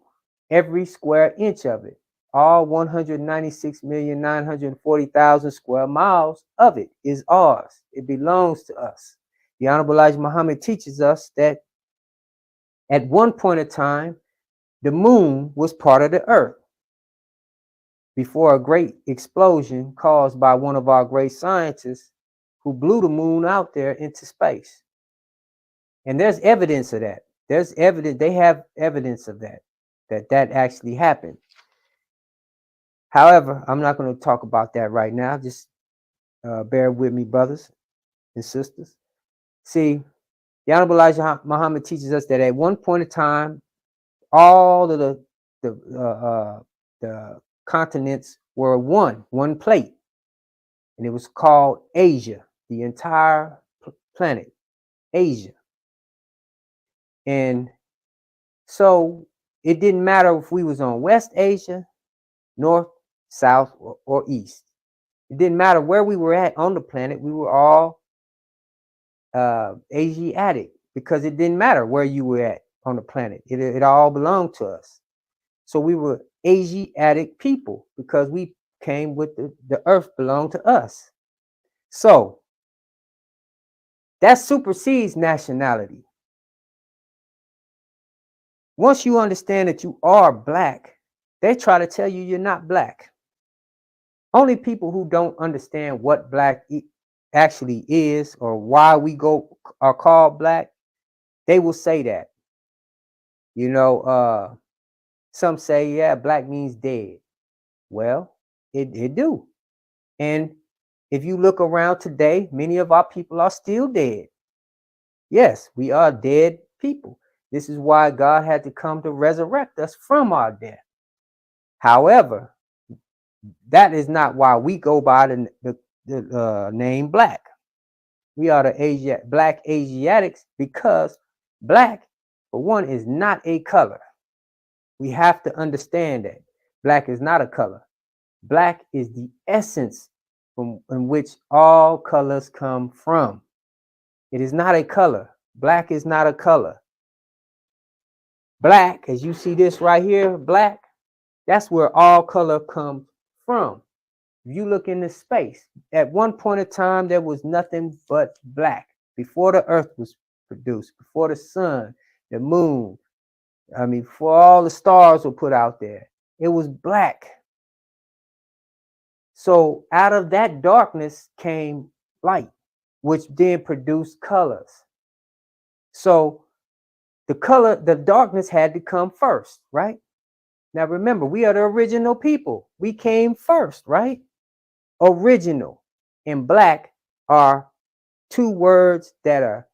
Every square inch of it. All 196,940,000 square miles of it is ours. It belongs to us. The Honorable Elijah Muhammad teaches us that at one point in time, the moon was part of the earth before a great explosion caused by one of our great scientists who blew the moon out there into space. And there's evidence of that. There's evidence, they have evidence of that actually happened. However, I'm not going to talk about that right now. Just bear with me, brothers and sisters. See, the Honorable Elijah Muhammad teaches us that at one point in time, all of the continents were one plate, and it was called Asia, the entire planet, Asia. And so it didn't matter if we was on West Asia, North, South, or East. It didn't matter where we were at on the planet. We were all Asiatic, because it didn't matter where you were at. on the planet. It all belonged to us. So we were Asiatic people because we came with the earth belonged to us. So that supersedes nationality. Once you understand that you are black, they try to tell you you're not black. Only people who don't understand what black actually is or why we are called black, they will say that. You know, some say, yeah, black means dead. Well, it do. And if you look around today, many of our people are still dead. Yes, we are dead people. This is why God had to come to resurrect us from our death. However, that is not why we go by the name black. We are the black Asiatics because black, for one, is not a color. We have to understand that black is not a color. Black is the essence in which all colors come from. It is not a color. Black is not a color. Black, as you see this right here, black, that's where all color comes from. If you look into space, at one point in time, there was nothing but black. Before the earth was produced, before the sun, the moon, before all the stars were put out there, it was black. So out of that darkness came light, which then produced colors. So the darkness had to come first, right? Now remember, we are the original people. We came first, right? Original and black are two words that are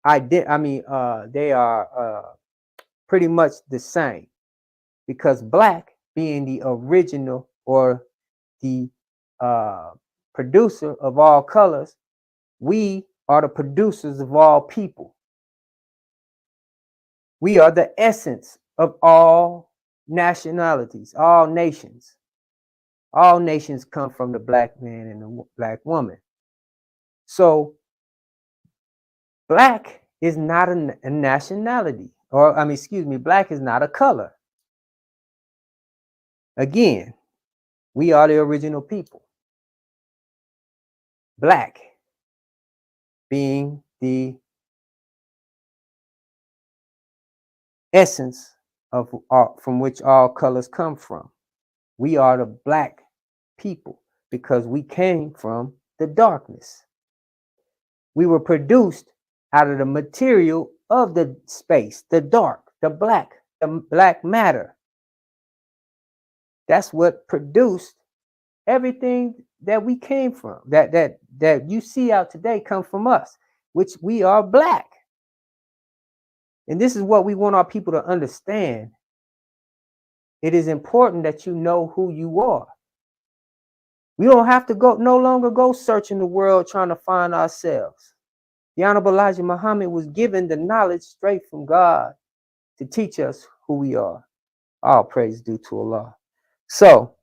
they are pretty much the same, because black being the original or the producer of all colors, we are the producers of all people. We are the essence of all nationalities, all nations. All nations come from the black man and the black woman. So black is not a nationality, or black is not a color. Again, we are the original people. Black being the essence of from which all colors come from. We are the black people because we came from the darkness. We were produced out of the material of the space, the dark, the black matter. That's what produced everything that we came from, that you see out today come from us, which we are black. And this is what we want our people to understand. It is important that you know who you are. We don't have to no longer go searching the world trying to find ourselves. The Honorable Elijah Muhammad was given the knowledge straight from God to teach us who we are. All praise due to Allah. So,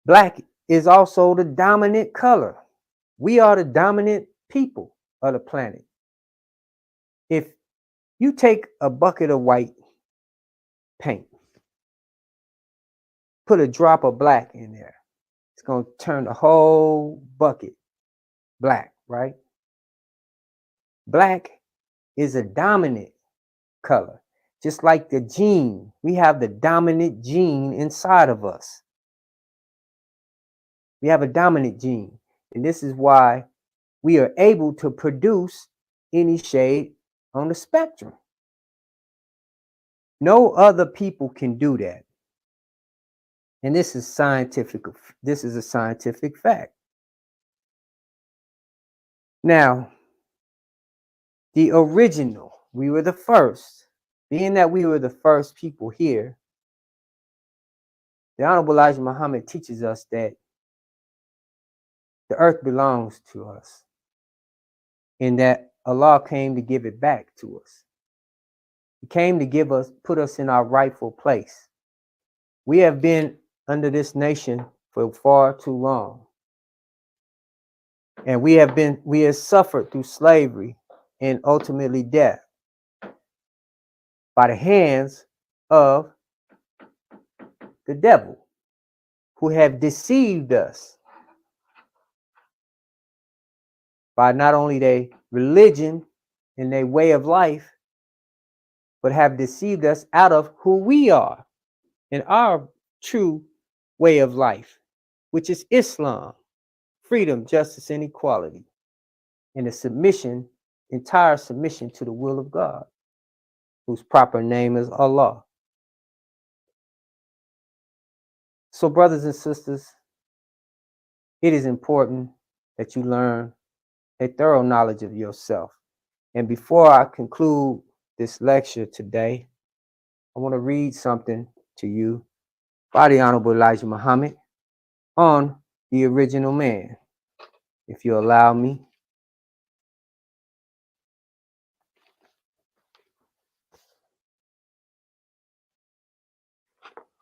black is also the dominant color. We are the dominant people of the planet. If you take a bucket of white paint, put a drop of black in there, it's going to turn the whole bucket black, right? Black is a dominant color. Just like the gene, we have the dominant gene inside of us. We have a dominant gene. And this is why we are able to produce any shade on the spectrum. No other people can do that. And this is a scientific fact. Now, the original, we were the first. Being that we were the first people here, the Honorable Elijah Muhammad teaches us that the earth belongs to us and that Allah came to give it back to us. He came to put us in our rightful place. We have been under this nation for far too long. And we have suffered through slavery and ultimately death by the hands of the devil, who have deceived us by not only their religion and their way of life, but have deceived us out of who we are and our true way of life, which is Islam, freedom, justice, and equality, and a submission, entire submission to the will of God, whose proper name is Allah. So, brothers and sisters, it is important that you learn a thorough knowledge of yourself. And before I conclude this lecture today, I want to read something to you by the Honorable Elijah Muhammad on the original man, if you allow me.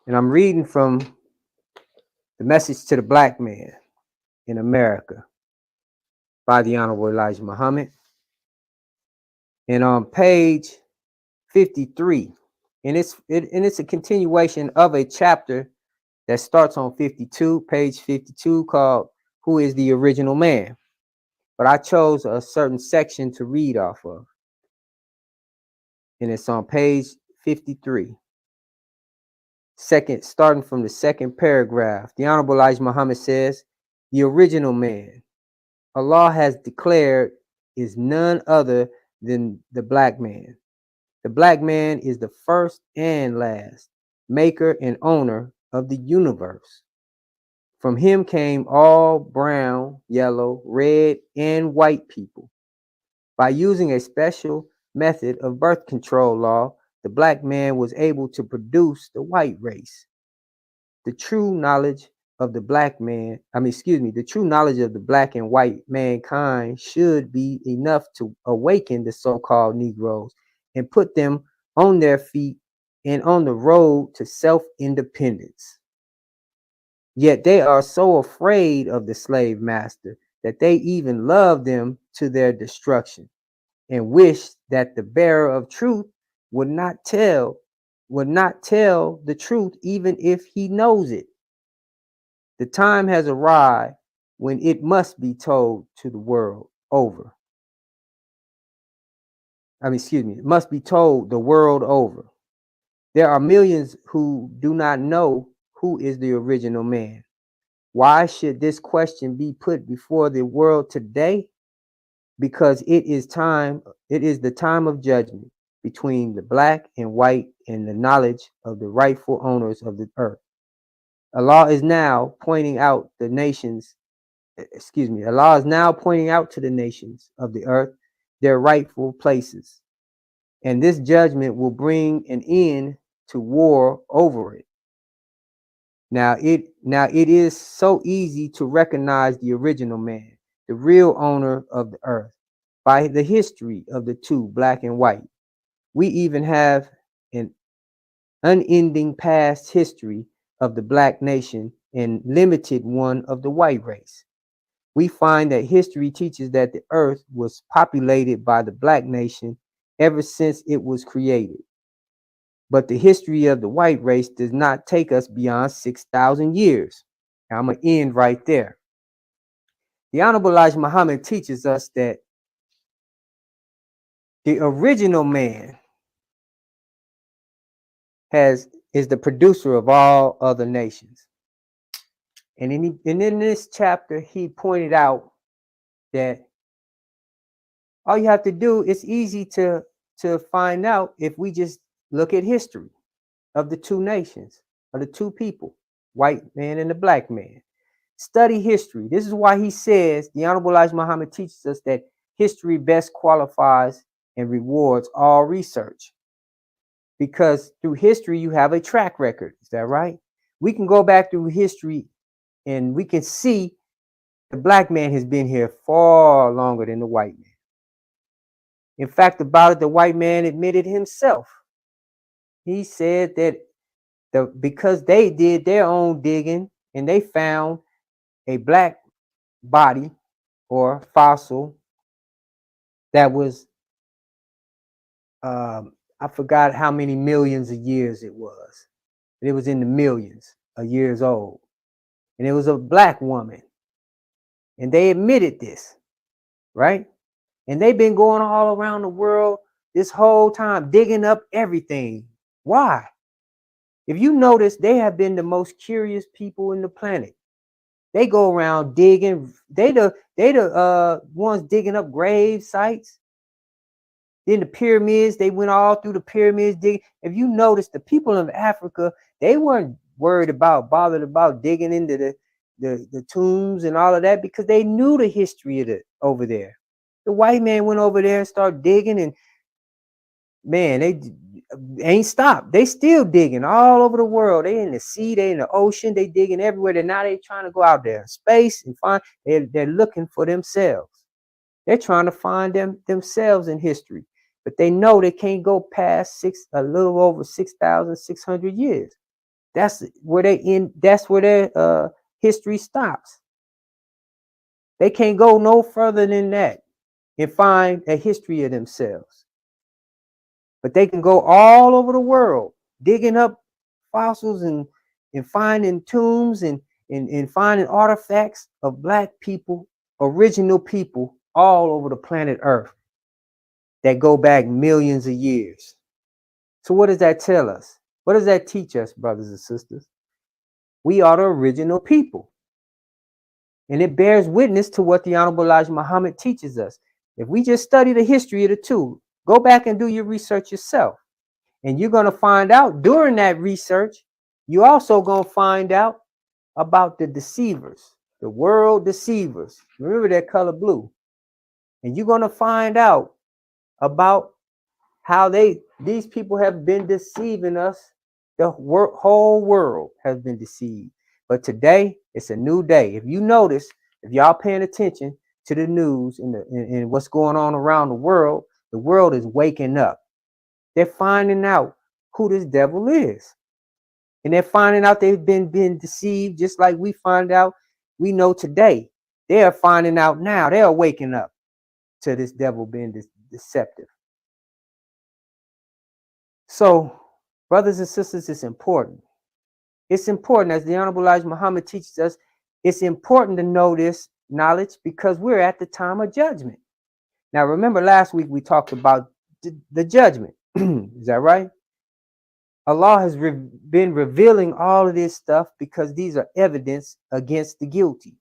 And I'm reading from The Message to the Black Man in America by the Honorable Elijah Muhammad. And on page 53, and it's a continuation of a chapter that starts on 52, page 52, called Who is the Original Man? But I chose a certain section to read off of. And it's on page 53. Starting from the second paragraph, the Honorable Elijah Muhammad says, the original man Allah has declared is none other than the black man. The black man is the first and last maker and owner of the universe. From him came all brown, yellow, red, and white people. By using a special method of birth control law, the black man was able to produce the white race. The true knowledge of the black man, the true knowledge of the black and white mankind should be enough to awaken the so-called Negroes and put them on their feet and on the road to self-independence. Yet they are so afraid of the slave master that they even love them to their destruction and wish that the bearer of truth would not tell the truth even if he knows it. The time has arrived when it must be told to the world over. It must be told the world over. There are millions who do not know who is the original man. Why should this question be put before the world today? Because it is the time of judgment between the black and white and the knowledge of the rightful owners of the earth. Allah is now pointing out to the nations of the earth their rightful places. And this judgment will bring an end to war over it. Now it is so easy to recognize the original man, the real owner of the earth, by the history of the two, black and white. We even have an unending past history of the black nation and limited one of the white race. We find that history teaches that the earth was populated by the black nation ever since it was created. But the history of the white race does not take us beyond 6,000 years. Now, I'm going to end right there. The Honorable Elijah Muhammad teaches us that the original man is the producer of all other nations. And in this chapter, he pointed out that all you have to do, it's easy to find out if we just look at history of the two nations, of the two people, white man and the black man. Study history. This is why he says, the Honorable Elijah Muhammad teaches us that history best qualifies and rewards all research. Because through history, you have a track record. Is that right? We can go back through history and we can see the black man has been here far longer than the white man. In fact, about it, the white man admitted himself. He said that because they did their own digging and they found a black body or fossil that was I forgot how many millions of years it was. It was in the millions of years old. And it was a black woman. And they admitted this, right? And they've been going all around the world this whole time, digging up everything. Why? If you notice, they have been the most curious people in the planet. They go around digging. They the ones digging up grave sites. Then the pyramids, they went all through the pyramids digging. If you notice, the people of Africa, they weren't bothered about digging into the tombs and all of that, because they knew the history of it over there. The white man went over there and started digging, and man, they ain't stopped. They still digging all over the world. They in the sea, they in the ocean, they digging everywhere. And now they trying to go out there in space and find. They're looking for themselves. They're trying to find themselves in history, but they know they can't go past a little over 6,600 years. That's where they end. That's where their history stops. They can't go no further than that and find a history of themselves. But they can go all over the world digging up fossils and finding tombs and finding artifacts of black people, original people, all over the planet Earth that go back millions of years. So what does that tell us? What does that teach us, brothers and sisters? We are the original people. And it bears witness to what the Honorable Elijah Muhammad teaches us. If we just study the history of the two, go back and do your research yourself. And you're going to find out during that research, you're also going to find out about the deceivers, the world deceivers. Remember that color blue. And you're going to find out about how these people have been deceiving us. The whole world has been deceived. But today, it's a new day. If you notice, if y'all paying attention to the news and what's going on around the world is waking up. They're finding out who this devil is. And they're finding out they've been deceived, just like we find out, we know today. They are finding out now. They are waking up to this devil being deceptive. So, brothers and sisters, it's important. It's important, as the Honorable Elijah Muhammad teaches us, it's important to know this knowledge because we're at the time of judgment. Now, remember last week we talked about the judgment. Is that right? Allah has been revealing all of this stuff because these are evidence against the guilty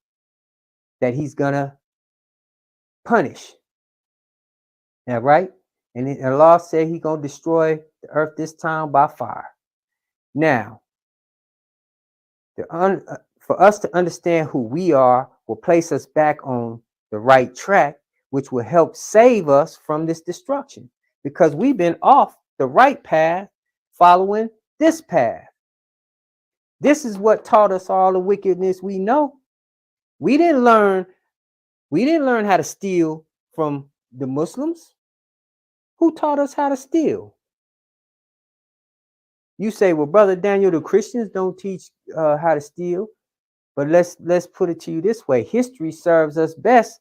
that he's going to punish. Now, right? And Allah said he's going to destroy the earth this time by fire. Now, for us to understand who we are will place us back on the right track, which will help save us from this destruction, because we've been off the right path following this path. This is what taught us all the wickedness we know. We didn't learn how to steal from the Muslims. Who taught us how to steal? You say, well, Brother Daniel, the Christians don't teach how to steal. But let's put it to you this way. History serves us best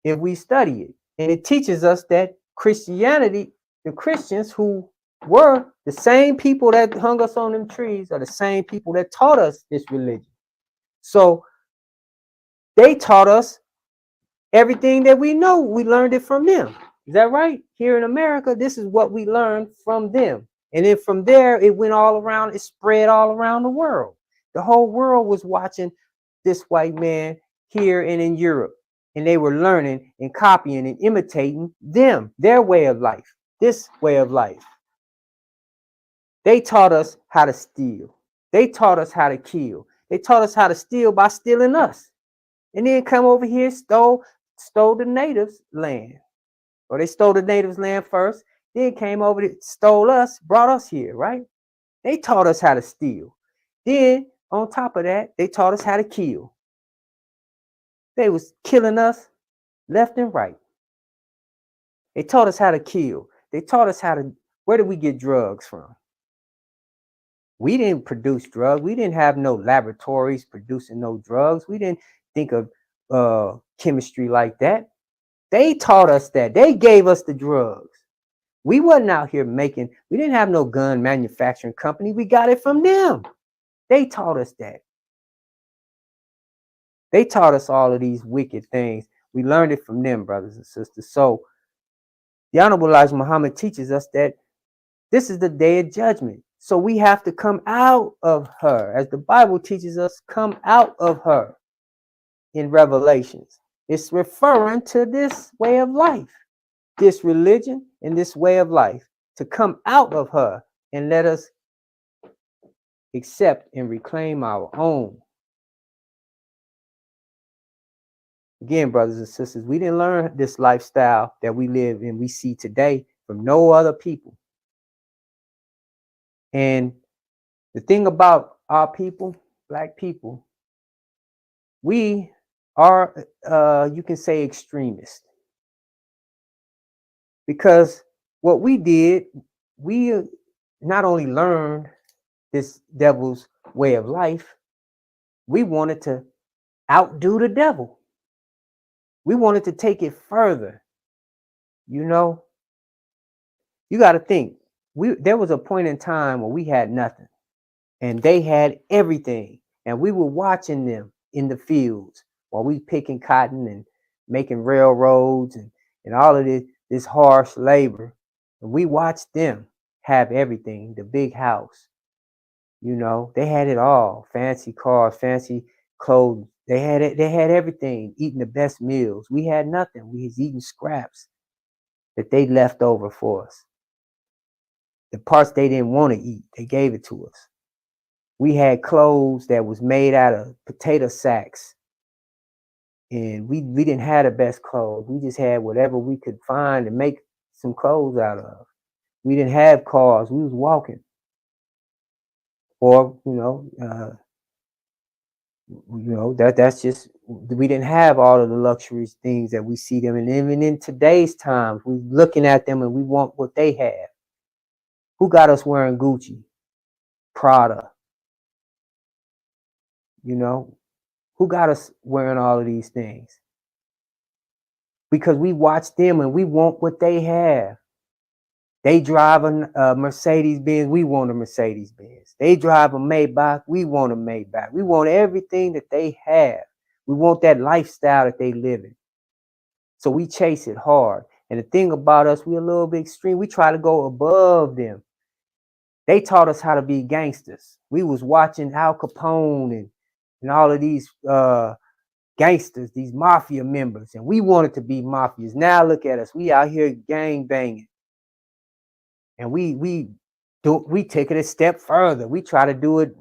if we study it. And it teaches us that Christianity, the Christians who were the same people that hung us on them trees are the same people that taught us this religion. So they taught us everything that we know. We learned it from them. Is that right? Here in America, this is what we learned from them. And then from there, it went all around, it spread all around the world. The whole world was watching this white man here and in Europe. And they were learning and copying and imitating them, their way of life, this way of life. They taught us how to steal. They taught us how to kill. They taught us how to steal by stealing us. And then come over here, stole the natives' land. Or they stole the natives' land first, then came over, stole us, brought us here, right? They taught us how to steal. Then, on top of that, they taught us how to kill. They was killing us left and right. They taught us how to kill. They taught us where did we get drugs from? We didn't produce drugs. We didn't have no laboratories producing no drugs. We didn't think of chemistry like that. They taught us that. They gave us the drugs. We wasn't out here we didn't have no gun manufacturing company. We got it from them. They taught us that. They taught us all of these wicked things. We learned it from them, brothers and sisters. So the Honorable Elijah Muhammad teaches us that this is the day of judgment. So we have to come out of her. As the Bible teaches us, come out of her in Revelations. It's referring to this way of life, this religion and this way of life, to come out of her and let us accept and reclaim our own. Again, brothers and sisters, we didn't learn this lifestyle that we live and we see today from no other people. And the thing about our people, Black people, we are, you can say, extremists. Because what we did, we not only learned this devil's way of life, we wanted to outdo the devil. We wanted to take it further. You know, you got to think, there was a point in time where we had nothing and they had everything, and we were watching them in the fields while we picking cotton and making railroads and all of this harsh labor. And we watched them have everything, the big house. You know, they had it all, fancy cars, fancy clothes. They had it, they had everything, eating the best meals. We had nothing. We was eating scraps that they left over for us. The parts they didn't want to eat, they gave it to us. We had clothes that was made out of potato sacks. And we didn't have the best clothes. We just had whatever we could find and make some clothes out of. We didn't have cars. We was walking. Or, that's just, we didn't have all of the luxuries things that we see them. And even in today's times, we're looking at them and we want what they have. Who got us wearing Gucci, Prada? You know, who got us wearing all of these things? Because we watch them and we want what they have. They drive a Mercedes-Benz, we want a Mercedes-Benz. They drive a Maybach, we want a Maybach. We want everything that they have. We want that lifestyle that they live in. So we chase it hard. And the thing about us, we're a little bit extreme. We try to go above them. They taught us how to be gangsters. We was watching Al Capone and all of these gangsters, these mafia members, and we wanted to be mafias. Now look at us. We out here gang banging. And we take it a step further. We try to do it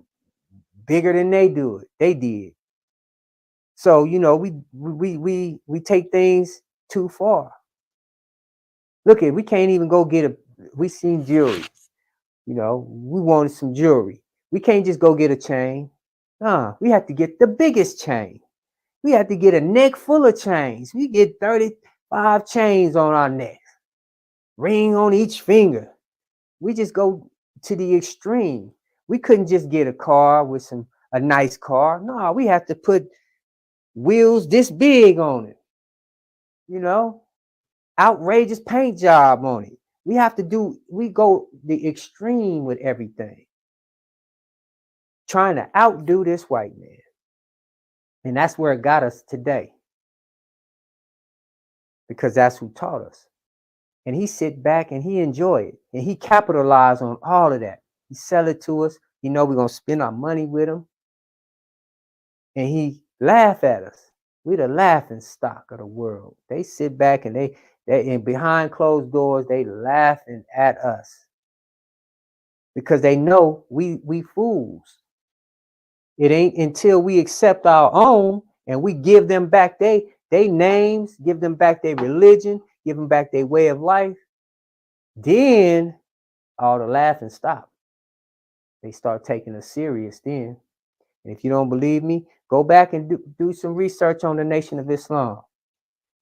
bigger than they did. So, you know, we take things too far. Look at, we can't even go we seen jewelry. You know, we wanted some jewelry. We can't just go get a chain. We have to get the biggest chain. We have to get a neck full of chains. We get 35 chains on our neck, ring on each finger. We just go to the extreme. We couldn't just get a car with a nice car. No, we have to put wheels this big on it. You know, outrageous paint job on it. We go the extreme with everything, trying to outdo this white man. And that's where it got us today, because that's who taught us. And he sit back and he enjoy it, and he capitalized on all of that. He sell it to us. You know, we're gonna spend our money with him, and he laugh at us. We the laughing stock of the world. They sit back and they and behind closed doors, they laughing at us because they know we fools. It ain't until we accept our own and we give them back they names, give them back their religion, give them back their way of life, then all the laughing stop. They start taking us serious then. And if you don't believe me, go back and do some research on the Nation of Islam.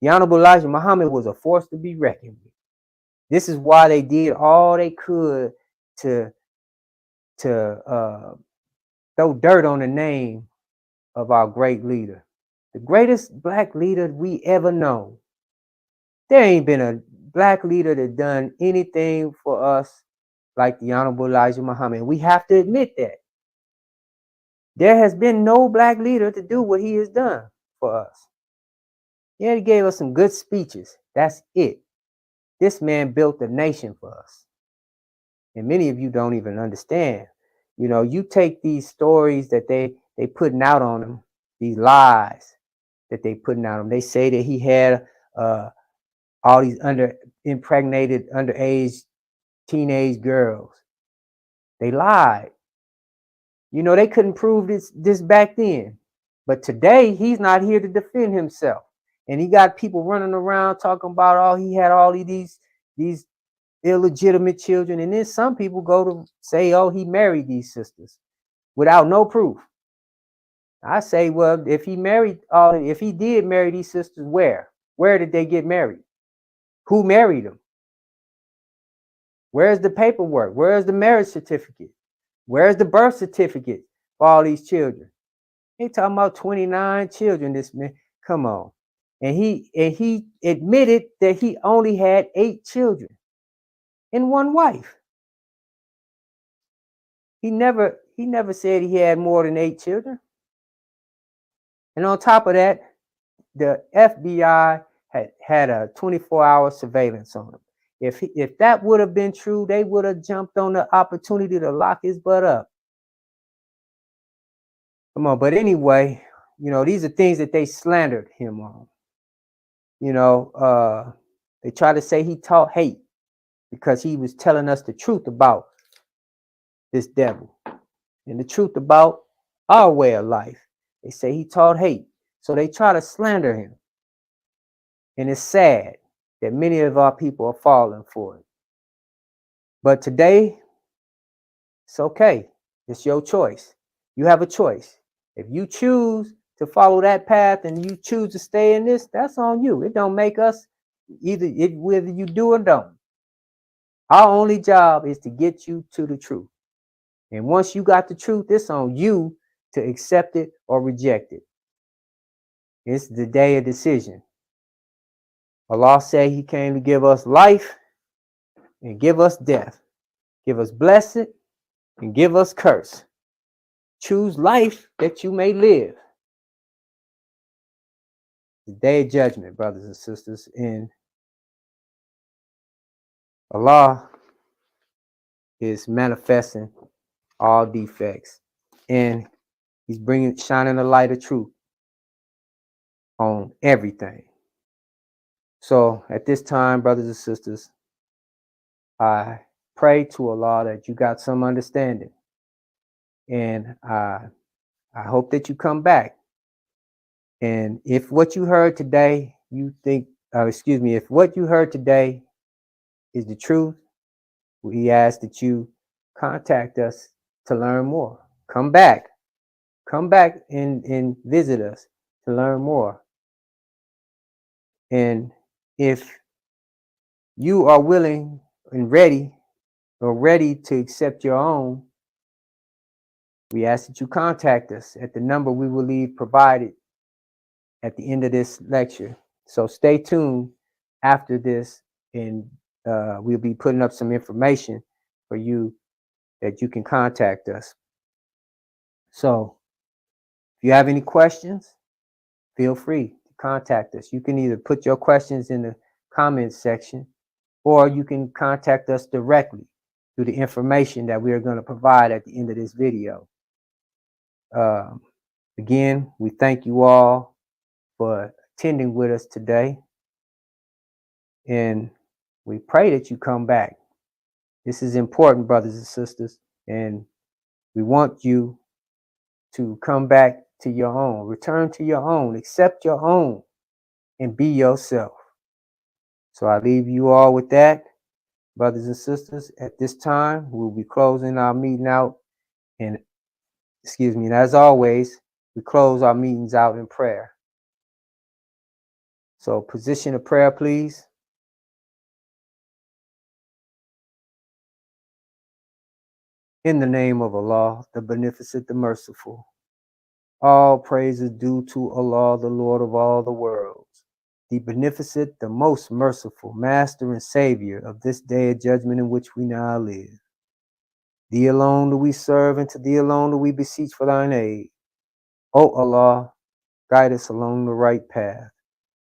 The Honorable Elijah Muhammad was a force to be reckoned with. This is why they did all they could to throw dirt on the name of our great leader, the greatest Black leader we ever known. There ain't been a black leader that done anything for us like the Honorable Elijah Muhammad. We have to admit that. There has been no black leader to do what he has done for us. Yeah, he gave us some good speeches. That's it. This man built a nation for us. And many of you don't even understand. You know, you take these stories that they putting out on him, these lies that they putting out on him. They say that he had all these impregnated underage teenage girls. They lied. You know, they couldn't prove this back then. But today, he's not here to defend himself. And he got people running around talking about, oh, he had all of these illegitimate children. And then some people go to say, oh, he married these sisters without no proof. I say, well, if he did marry these sisters, where did they get married? Who married them? Where's the paperwork? Where's the marriage certificate? Where's the birth certificate for all these children? They talking about 29 children, this man. Come on. And he admitted that he only had 8 children and 1 wife. He never said he had more than 8 children. And on top of that, the FBI had a 24-hour surveillance on him. If that would have been true, they would have jumped on the opportunity to lock his butt up. Come on, but anyway, you know, these are things that they slandered him on. You know, they try to say he taught hate because he was telling us the truth about this devil and the truth about our way of life. They say he taught hate. So they try to slander him. And it's sad that many of our people are falling for it. But today, it's okay. It's your choice. You have a choice. If you choose to follow that path and you choose to stay in this, that's on you. It don't make us whether you do or don't. Our only job is to get you to the truth. And once you got the truth, it's on you to accept it or reject it. It's the day of decision. Allah said he came to give us life and give us death. Give us blessed and give us curse. Choose life that you may live. The day of judgment, brothers and sisters, and Allah is manifesting all defects, and he's shining the light of truth on everything. So at this time, brothers and sisters, I pray to Allah that you got some understanding, and I hope that you come back. And if what you heard today, if what you heard today is the truth, we ask that you contact us to learn more. Come back and visit us to learn more. And if you are willing and ready to accept your own, we ask that you contact us at the number we will leave provided at the end of this lecture. So stay tuned after this, and we'll be putting up some information for you that you can contact us. So if you have any questions, feel free to contact us. You can either put your questions in the comments section, or you can contact us directly through the information that we are going to provide at the end of this video. Again, we thank you all for attending with us today, and we pray that you come back. This is important, brothers and sisters, and we want you to come back to your own, return to your own, accept your own, and be yourself. So I leave you all with that, brothers and sisters. At this time, we'll be closing our meeting out, and as always, we close our meetings out in prayer. So position of prayer, please. In the name of Allah, the Beneficent, the Merciful. All praise is due to Allah, the Lord of all the worlds. the beneficent, the most merciful, Master and Savior of this day of judgment in which we now live. Thee alone do we serve, and to thee alone do we beseech for thine aid. O Allah, guide us along the right path,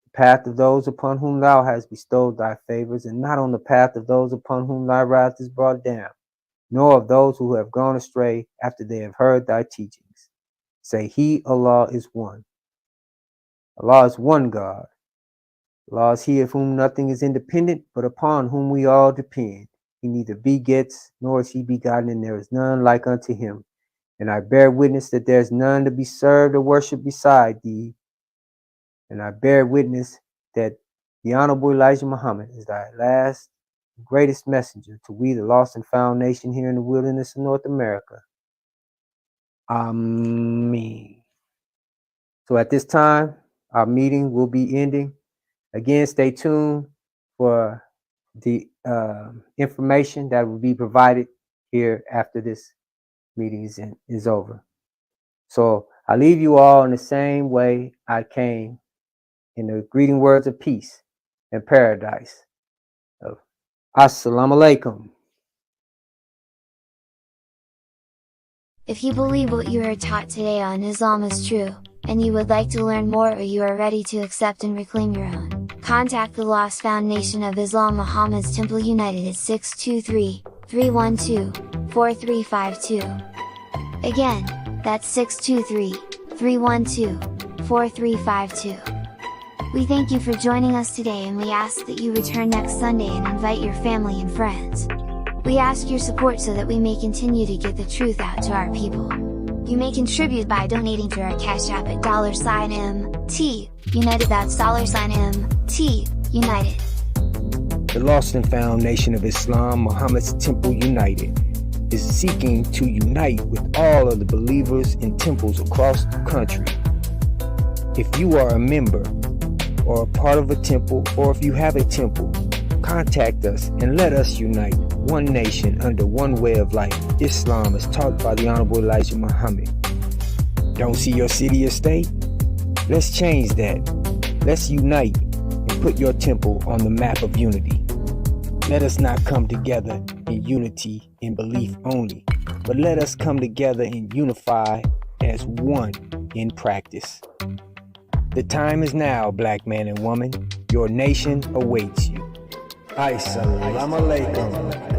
the path of those upon whom thou hast bestowed thy favors, and not on the path of those upon whom thy wrath is brought down, nor of those who have gone astray after they have heard thy teachings. Say, He, Allah, is one. Allah is one God. Allah is He of whom nothing is independent, but upon whom we all depend. He neither begets, nor is He begotten, and there is none like unto Him. And I bear witness that there is none to be served or worshipped beside thee. And I bear witness that the Honorable Elijah Muhammad is thy last, greatest messenger to we, the lost and found nation here in the wilderness of North America. Amen. So at this time, our meeting will be ending. Again, stay tuned for the information that will be provided here after this meeting is over. So I leave you all in the same way I came, in the greeting words of peace and paradise. Assalamu alaikum. If you believe what you heard taught today on Islam is true, and you would like to learn more, or you are ready to accept and reclaim your own, contact the Lost Found Nation of Islam Muhammad's Temple United at 623-312-4352. Again, that's 623-312-4352. We thank you for joining us today, and we ask that you return next Sunday and invite your family and friends. We ask your support so that we may continue to get the truth out to our people. You may contribute by donating to our Cash App at $MT United. That's $MT United. The Lost and Found Nation of Islam, Muhammad's Temple United, is seeking to unite with all of the believers in temples across the country. If you are a member or a part of a temple, or if you have a temple, contact us and let us unite one nation under one way of life, Islam as taught by the Honorable Elijah Muhammad. Don't see your city or state? Let's change that. Let's unite and put your temple on the map of unity. Let us not come together in unity in belief only, but let us come together and unify as one in practice. The time is now, black man and woman. Your nation awaits you. Assalamu alaikum.